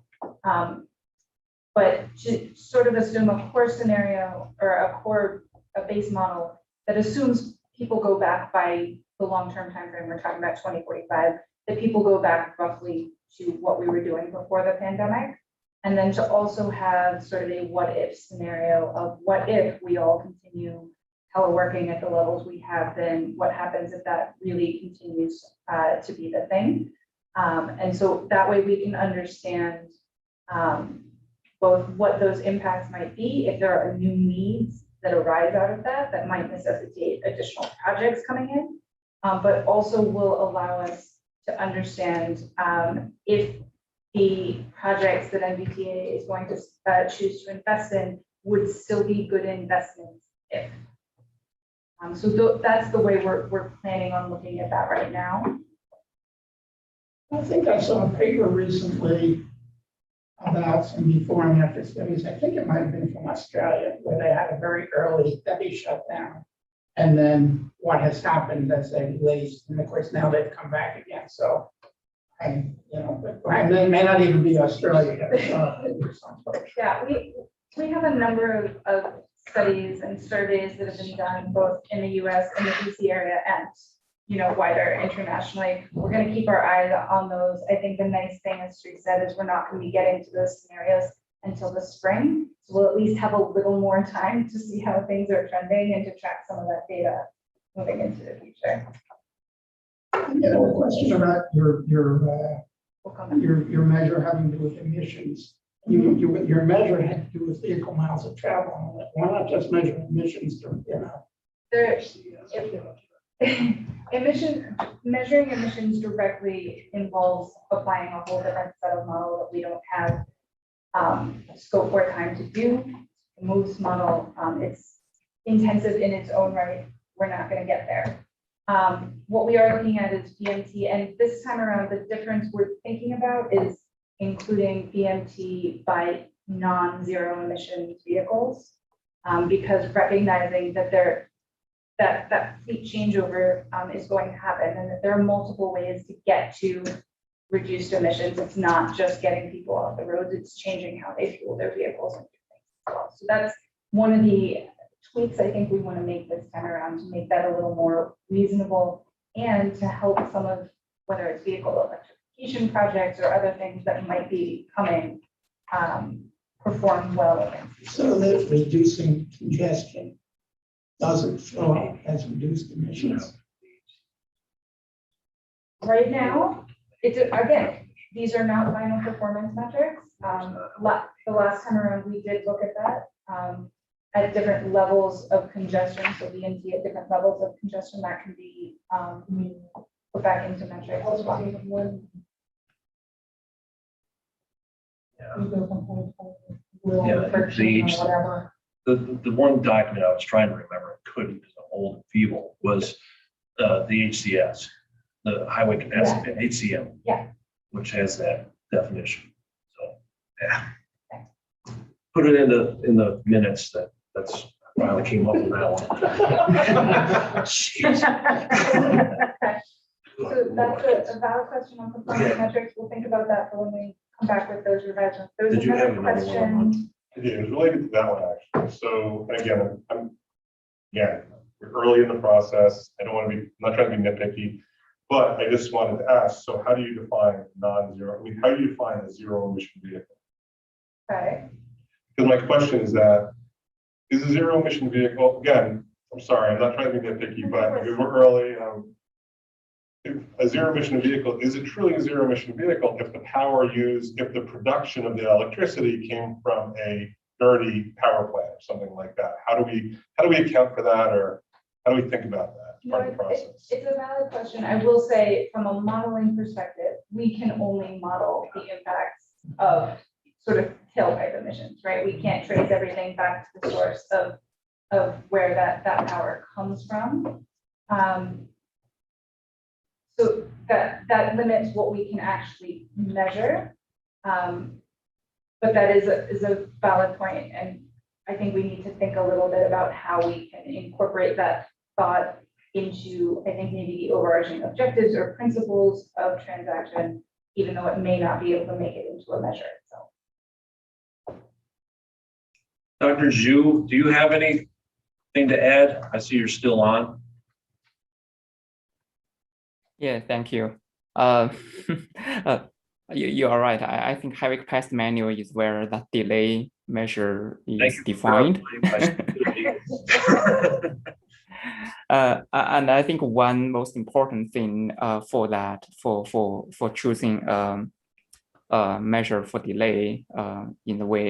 But to sort of assume a core scenario or a base model that assumes people go back by the long-term timeframe, we're talking about 2045, that people go back roughly to what we were doing before the pandemic. And then to also have sort of a what if scenario of what if we all continue teleworking at the levels we have been, what happens if that really continues to be the thing. And so that way we can understand both what those impacts might be, if there are new needs that arise out of that might necessitate additional projects coming in, but also will allow us to understand if the projects that NVTA is going to choose to invest in would still be good investments if. So that's the way we're planning on looking at that right now. I think I saw a paper recently about some before and after studies. I think it might have been from Australia, where they had a very early study shutdown. And then what has happened as they released, and of course now they've come back again. So I, but it may not even be Australia. Yeah, we have a number of studies and surveys that have been done both in the US and the DC area and, wider internationally. We're going to keep our eyes on those. I think the nice thing, as Sri said, is we're not going to be getting to those scenarios until the spring. So we'll at least have a little more time to see how things are trending and to track some of that data moving into the future. A question about your We'll come back. your measure having to do with emissions. Your measure had to do with vehicle miles of travel. Why not just measure emissions to, There, measuring emissions directly involves applying a whole different set of model that we don't have scope or time to do. The MOVES model, it's intensive in its own right. We're not going to get there. What we are looking at is BMT, and this time around, the difference we're thinking about is including BMT by non-zero emissions vehicles, because recognizing that that fleet changeover is going to happen, and that there are multiple ways to get to reduced emissions. It's not just getting people off the roads, it's changing how they fuel their vehicles and do things as well. So that's one of the tweaks I think we want to make this time around, to make that a little more reasonable and to help some of, whether it's vehicle electrification projects or other things that might be coming, perform well against. so that reducing congestion doesn't show up as reduced emissions. Right now, again, these are not final performance metrics. The last time around, we did look at that at different levels of congestion. So VMT at different levels of congestion that can be put back into metrics as well. The one document I was trying to remember, and couldn't because I'm old and feeble, was the HCS, the highway capacity, HCM. Yeah. Which has that definition. So, yeah. Put it in the minutes that's finally came up with that one. Jeez. So that's a valid question on performance metrics. We'll think about that for when we come back with those revisions. There's Did you have another another one? question. Yeah, it was related to that one, actually. So, and again, we're early in the process. I don't want to be, I'm not trying to be nitpicky, but I just wanted to ask, so how do you define non-zero? I mean, how do you define a zero emission vehicle? Right. Because my question is that, is a zero emission vehicle, again, I'm sorry, I'm not trying to be nitpicky, but because we're early, if a zero emission vehicle, is it truly a zero emission vehicle if the power used, if the production of the electricity came from a dirty power plant or something like that? How do we account for that, or how do we think about that part of the process? It's a valid question. I will say, from a modeling perspective, we can only model the impacts of sort of tailpipe emissions, right? We can't trace everything back to the source of where that power comes from. So that limits what we can actually measure. But that is a valid point, and I think we need to think a little bit about how we can incorporate that thought into, I think, maybe the overarching objectives or principles of transaction, even though it may not be able to make it into a measure itself. Dr. Zhu, do you have anything to add? I see you're still on. Yeah, thank you. You are right. I think highway capacity manual is where that delay measure is defined. And I think one most important thing for that, for choosing measure for delay in the way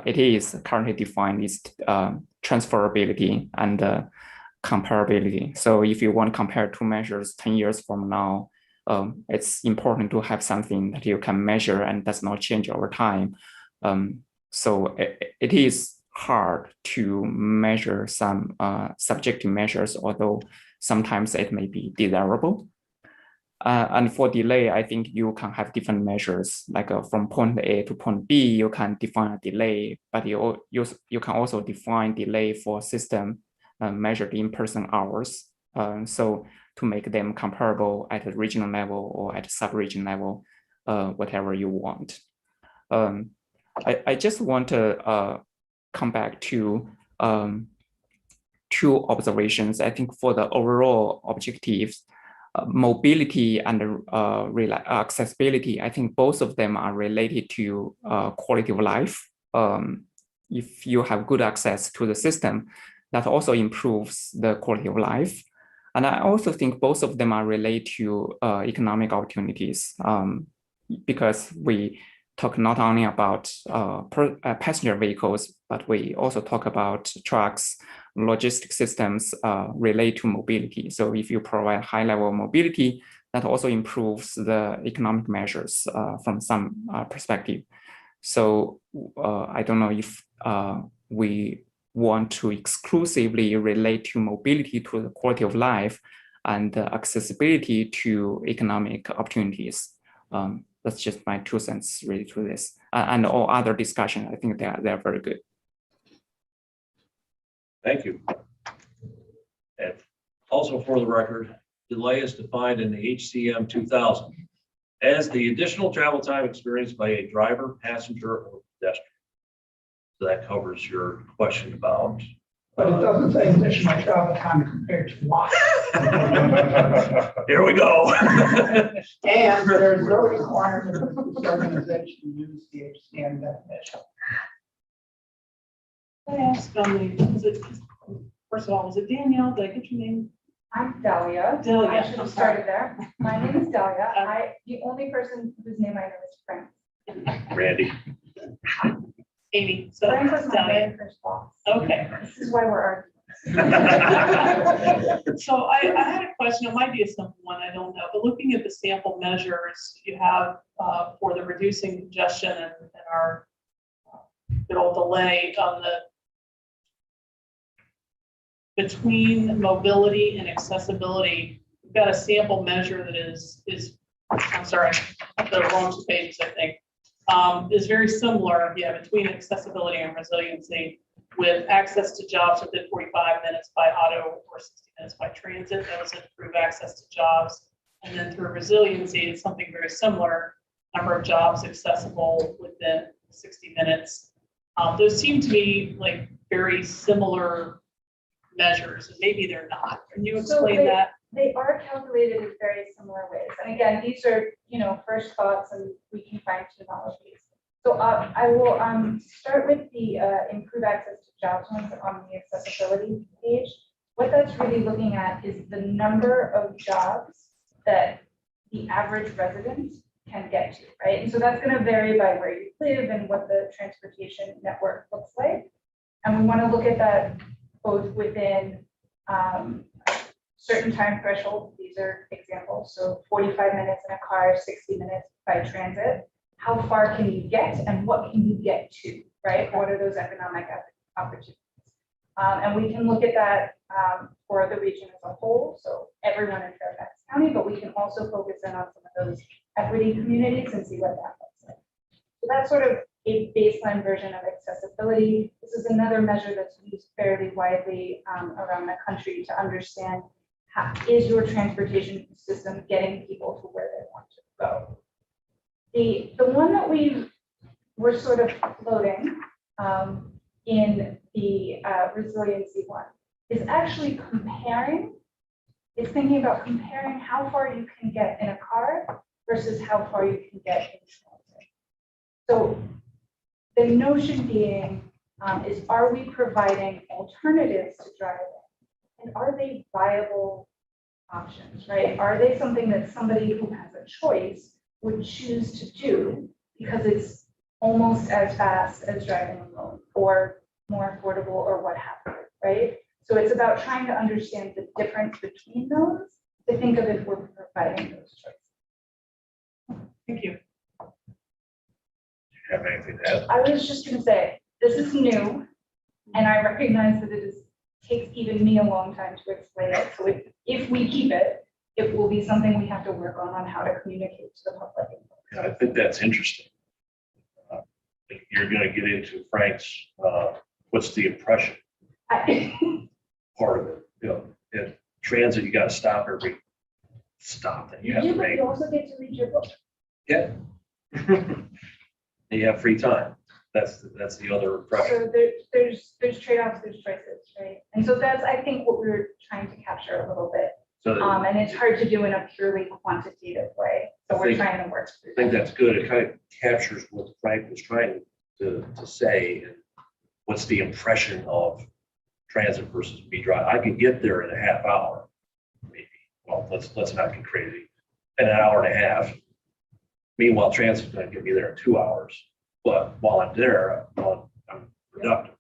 it is currently defined is transferability and comparability. So if you want to compare two measures 10 years from now, it's important to have something that you can measure and does not change over time. So it is hard to measure some subjective measures, although sometimes it may be desirable. And for delay, I think you can have different measures, like from point A to point B, you can define a delay, but you can also define delay for system measured in person hours. So to make them comparable at a regional level or at a sub-region level, whatever you want. I just want to come back to two observations. I think for the overall objectives, mobility and accessibility, I think both of them are related to quality of life. If you have good access to the system, that also improves the quality of life. And I also think both of them are related to economic opportunities, because we talk not only about passenger vehicles, but we also talk about trucks, logistic systems related to mobility. So if you provide high level of mobility, that also improves the economic measures from some perspective. So I don't know if we want to exclusively relate to mobility to the quality of life and accessibility to economic opportunities. That's just my 2 cents really to this. And all other discussion, I think they're very good. Thank you. And also for the record, delay is defined in the HCM 2000 as the additional travel time experienced by a driver, passenger, or pedestrian. So that covers your question about. But it doesn't say additional travel time compared to what. Here we go. And there's no requirement that this organization use the HCM definition. I asked first of all, was it Danielle? Did I get your name? I'm Delia. Delia, I should I'm have sorry. started there. My name is Delia. The only person whose name I know is Frank. Randy. Amy. So Frank was my Delia. very first boss. Okay. This is why we're arguing. So I had a question. It might be a simple one. I don't know. But looking at the sample measures you have for the reducing congestion and our good old delay on the between mobility and accessibility, we've got a sample measure that is I'm sorry, the wrong 2 pages, I think, is very similar, between accessibility and resiliency, with access to jobs within 45 minutes by auto or 60 minutes by transit. Those improve access to jobs. And then through resiliency, it's something very similar, number of jobs accessible within 60 minutes. Those seem to me like very similar measures, and maybe they're not. Can you explain that? They are calculated in very similar ways. And again, these are, first thoughts, and we can fine tune all of these. So I will start with the improve access to jobs ones on the accessibility page. What that's really looking at is the number of jobs that the average resident can get to, right? And so that's going to vary by where you live and what the transportation network looks like. And we want to look at that both within certain time thresholds. These are examples. So 45 minutes in a car, 60 minutes by transit. How far can you get and what can you get to, right? What are those economic opportunities? And we can look at that for the region as a whole, so everyone in Fairfax County, but we can also focus in on some of those equity communities and see what that looks like. So that's sort of a baseline version of accessibility. This is another measure that's used fairly widely around the country to understand is your transportation system getting people to where they want to go. The one that we were sort of floating in the resiliency one is actually it's thinking about comparing how far you can get in a car versus how far you can get in transit. So the notion being is, are we providing alternatives to driving? And are they viable options, right? Are they something that somebody who has a choice would choose to do because it's almost as fast as driving alone or more affordable or what have you, right? So it's about trying to understand the difference between those to think of if we're providing those choices. Thank you. Have anything to add? I was just going to say, this is new. And I recognize that takes even me a long time to explain it. So if we keep it, it will be something we have to work on how to communicate to the public. Yeah, I think that's interesting. You're gonna get into Frank's, what's the impression part of it, you know, in transit, you gotta stop every stop that you have to but make. you also get to read your book. Yeah. You have free time. That's the other impression. So there's trade-offs, there's choices, right? And so that's, I think, what we're trying to capture a little bit. So And it's hard to do in a purely quantitative way. So we're trying to work through I think that. that's good. It kind of captures what Frank was trying to say, and what's the impression of transit versus me drive. I can get there in a half hour, maybe. Well, let's not get crazy. In an hour and a half. Meanwhile, transit's gonna get me there in 2 hours. But while I'm there, I'm productive.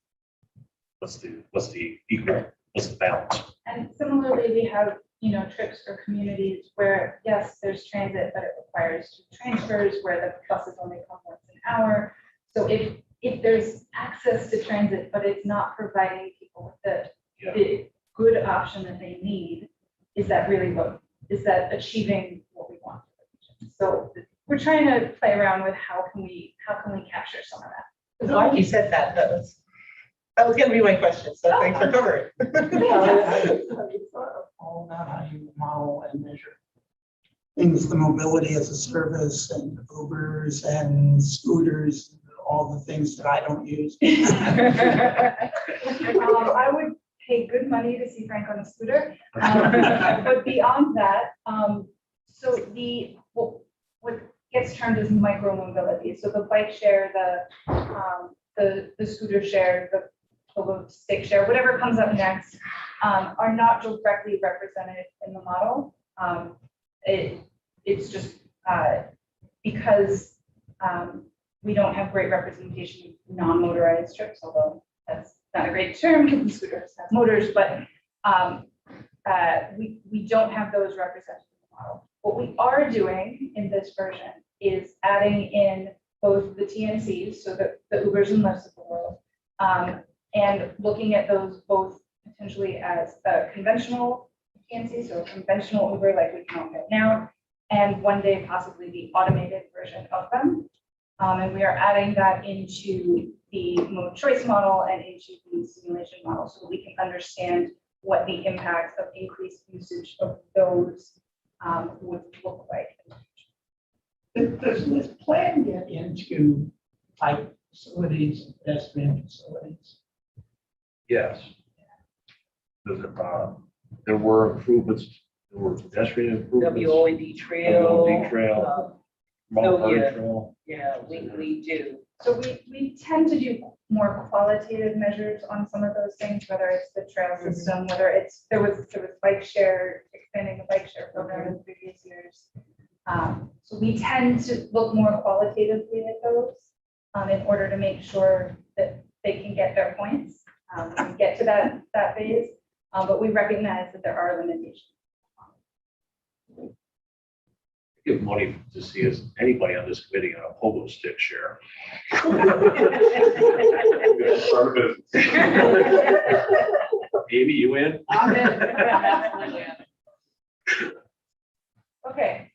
What's the equal? What's the balance? And similarly, we have, trips for communities where, yes, there's transit, but it requires 2 transfers where the buses only come once an hour. So if there's access to transit, but it's not providing people with the good option that they need, is that achieving what we want? So we're trying to play around with how can we capture some of that. As long as you said that, that was gonna be my question, so thanks for covering. Have you thought of all about how you model and measure things, the mobility as a service and Ubers and scooters, all the things that I don't use? I would pay good money to see Frank on a scooter. But beyond that, so what gets termed as micro mobility. So the bike share, the scooter share, the pogo stick share, whatever comes up next, are not directly represented in the model. It's just because we don't have great representation of non-motorized trips, although that's not a great term because the scooters have motors, but we don't have those represented in the model. What we are doing in this version is adding in both the TNCs, so the Ubers and Lyfts of the world, and looking at those both potentially as a conventional TNC, so a conventional Uber like we can right now, and one day possibly the automated version of them. And we are adding that into the mode choice model and into the simulation model so that we can understand what the impact of increased usage of those would look like. Does this plan get into bike facilities, pedestrian facilities? Yes. There were improvements, there were pedestrian improvements. WOND trail. WOND trail. Mount Vernon yeah. Trail. Yeah, we do. So we tend to do more qualitative measures on some of those things, whether it's the trail system, whether it's, there was bike share, expanding the bike share program in previous years. So we tend to look more qualitatively at those in order to make sure that they can get their points and get to that phase. But we recognize that there are limitations. Give money to see us, anybody on this committee on a pogo stick share. Start a business. Amy, you in? Okay.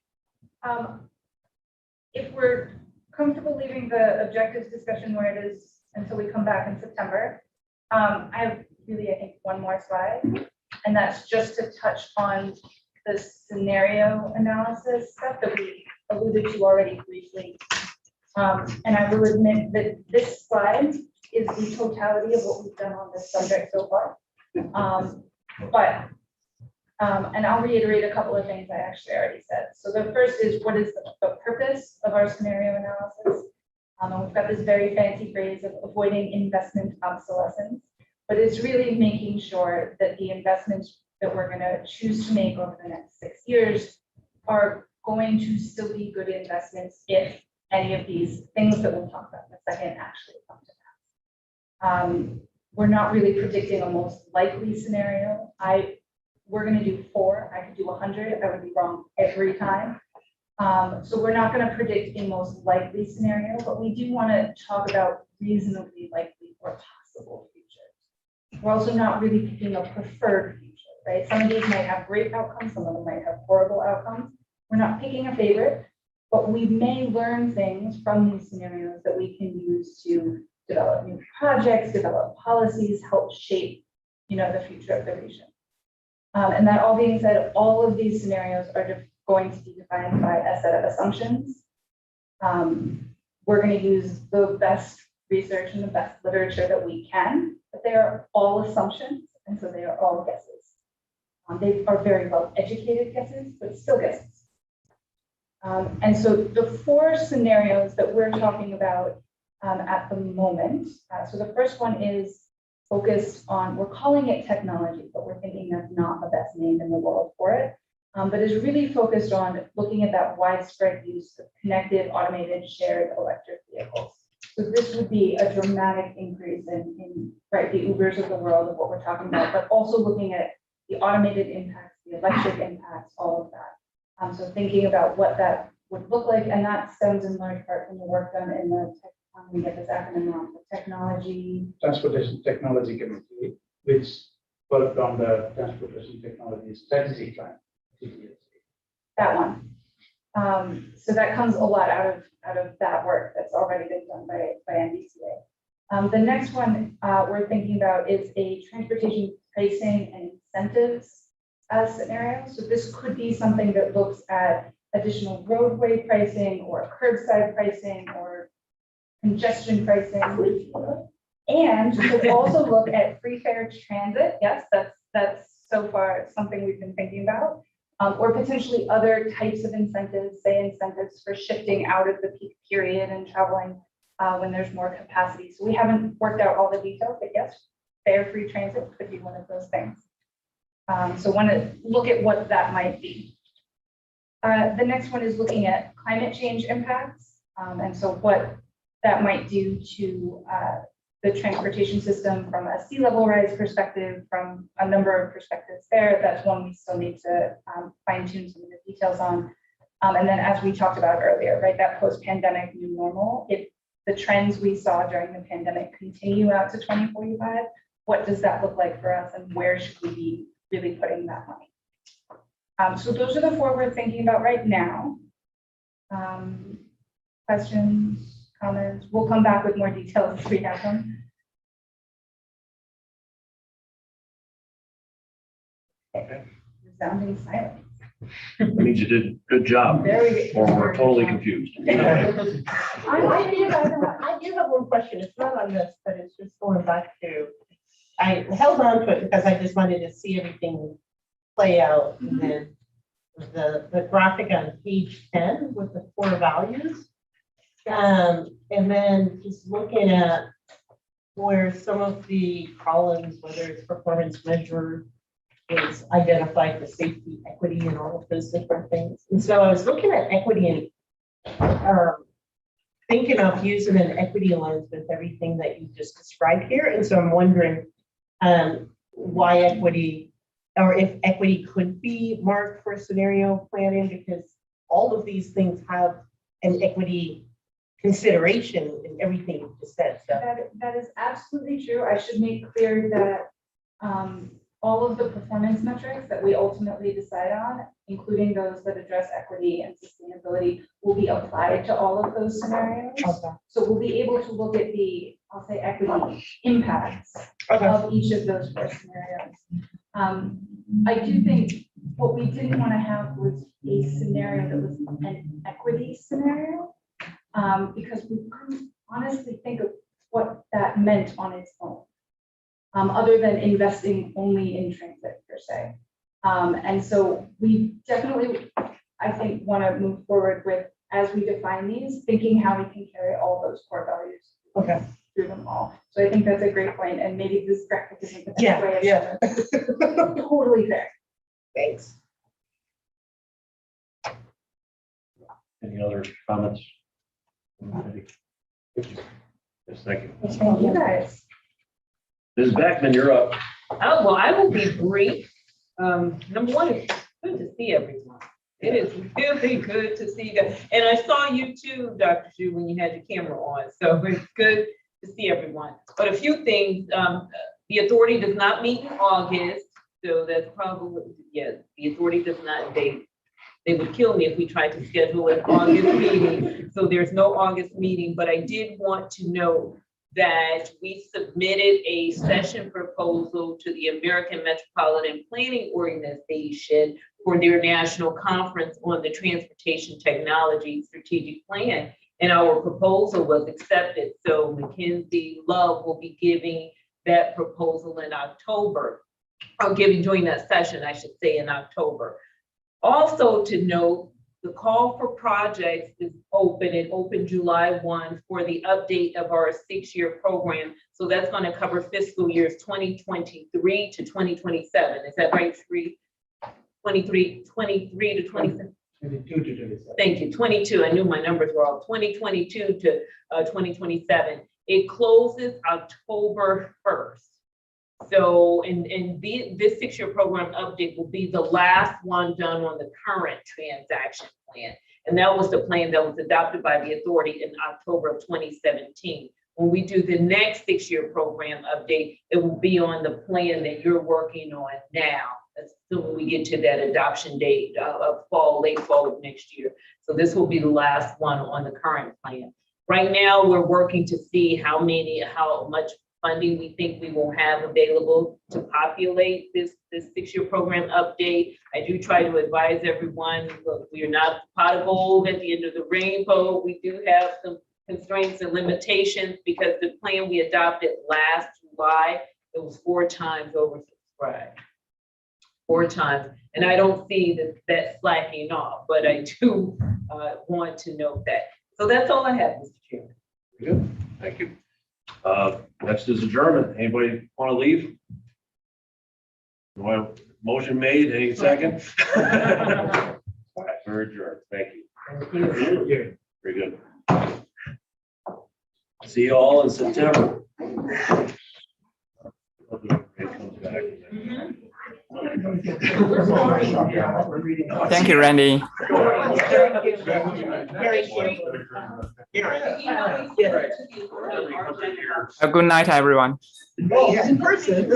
If we're comfortable leaving the objectives discussion where it is until we come back in September, I have really, I think, one more slide, and that's just to touch on the scenario analysis stuff that we alluded to already briefly. And I will admit that this slide is the totality of what we've done on this subject so far. And I'll reiterate a couple of things I actually already said. So the first is, what is the purpose of our scenario analysis? And we've got this very fancy phrase of avoiding investment obsolescence, but it's really making sure that the investments that we're going to choose to make over the next 6 years are going to still be good investments if any of these things that we'll talk about in a second actually come to pass. We're not really predicting a most likely scenario. We're going to do 4. I could do 100. I would be wrong every time. So we're not going to predict a most likely scenario, but we do want to talk about reasonably likely or possible futures. We're also not really picking a preferred future, right? Some of these might have great outcomes, some of them might have horrible outcomes. We're not picking a favorite, but we may learn things from these scenarios that we can use to develop new projects, develop policies, help shape, the future of the region. And that all being said, all of these scenarios are going to be defined by a set of assumptions. We're going to use the best research and the best literature that we can, but they are all assumptions, and so they are all guesses. They are very well educated guesses, but still guesses. And so the 4 scenarios that we're talking about at the moment, so the first one is focused on, we're calling it technology, but we're thinking that's not the best name in the world for it, but is really focused on looking at that widespread use of connected, automated, shared electric vehicles. So this would be a dramatic increase in right, the Ubers of the world of what we're talking about, but also looking at the automated impacts, the electric impacts, all of that. So thinking about what that would look like, and that stems in large part from the work done in the we get this acronym wrong, the Technology. Transportation Technology Committee, which worked on the Transportation Technology Strategy Plan. That one. So that comes a lot out of that work that's already been done by NBCA. The next one we're thinking about is a transportation pricing and incentives scenario. So this could be something that looks at additional roadway pricing or curbside pricing or congestion pricing. And we could also look at free fare transit. Yes, that's so far something we've been thinking about. Or potentially other types of incentives, say incentives for shifting out of the peak period and traveling when there's more capacity. So we haven't worked out all the details, but yes, fare-free transit could be one of those things. So want to look at what that might be. The next one is looking at climate change impacts. And so what that might do to the transportation system from a sea level rise perspective, from a number of perspectives there. That's one we still need to fine tune some of the details on. And then as we talked about earlier, right, that post-pandemic new normal, if the trends we saw during the pandemic continue out to 2045, what does that look like for us and where should we be really putting that money? So those are the 4 we're thinking about right now. Questions? Comments. We'll come back with more details if we have them. Okay. Resounding silence. That means you did a good job, Very or we're totally confused. I do have one question. It's not on this, but it's just going back to, I held on to it because I just wanted to see everything play out. And then the graphic on page 10 with the 4 values. And then just looking at where some of the columns, whether it's performance measure, is identified for safety, equity, and all of those different things. And so I was looking at equity and thinking of using an equity lens with everything that you just described here. And so I'm wondering why equity, or if equity could be marked for scenario planning, because all of these things have an equity consideration in everything you just said. So That is absolutely true. I should make clear that all of the performance metrics that we ultimately decide on, including those that address equity and sustainability, will be applied to all of those scenarios. okay. So we'll be able to look at the, I'll say, equity impacts Okay. of each of those 4 scenarios. I do think what we didn't want to have was a scenario that was an equity scenario, because we couldn't honestly think of what that meant on its own, other than investing only in transit per se. And so we definitely, I think, want to move forward with, as we define these, thinking how we can carry all those core values through them all. So I think that's a great point, and maybe this graphic isn't the best way of showing it. Totally fair. Thanks. Any other comments? Yes, thank you. Thank you guys. Ms. Beckman, you're up. Oh, well, I will be brief. Number one, it's good to see everyone. It is really good to see you guys. And I saw you too, Dr. Xu, when you had your camera on. So it's good to see everyone. But a few things, The authority does not meet in August, so that's probably, yes, the authority does not, they would kill me if we tried to schedule an August meeting. So there's no August meeting, but I did want to know that we submitted a session proposal to the American Metropolitan Planning Organization for their national conference on the Transportation Technology Strategic Plan. And our proposal was accepted. So Mackenzie Love will be giving that proposal in October. I'll give you during that session, I should say, in October. Also to note, the call for projects is open. It opened July 1 for the update of our 6-year program. So that's going to cover fiscal years 2023 to 2027. Is that right, Sri? 23 to 27. 22 to 27. Thank you, 22. I knew my numbers were all 2022 to 2027. It closes October 1st. So, this 6-year program update will be the last one done on the current transaction plan. And that was the plan that was adopted by the authority in October of 2017. When we do the next 6-year program update, it will be on the plan that you're working on now. Assuming we get to that adoption date of late fall of next year. So this will be the last one on the current plan. Right now, we're working to see how much funding we think we will have available to populate this 6-year program update. I do try to advise everyone, look, we are not pot of gold at the end of the rainbow. We do have some constraints and limitations because the plan we adopted last July, it was 4 times oversubscribed. 4 times, and I don't see that slacking off, but I do want to note that. So that's all I have, Mr. Chairman. Good, thank you. Next is adjournment. Anybody want to leave? Motion made, any second? We're adjourned, thank you. Very good. See you all in September. Thank you, Randy. A good night, everyone. In person.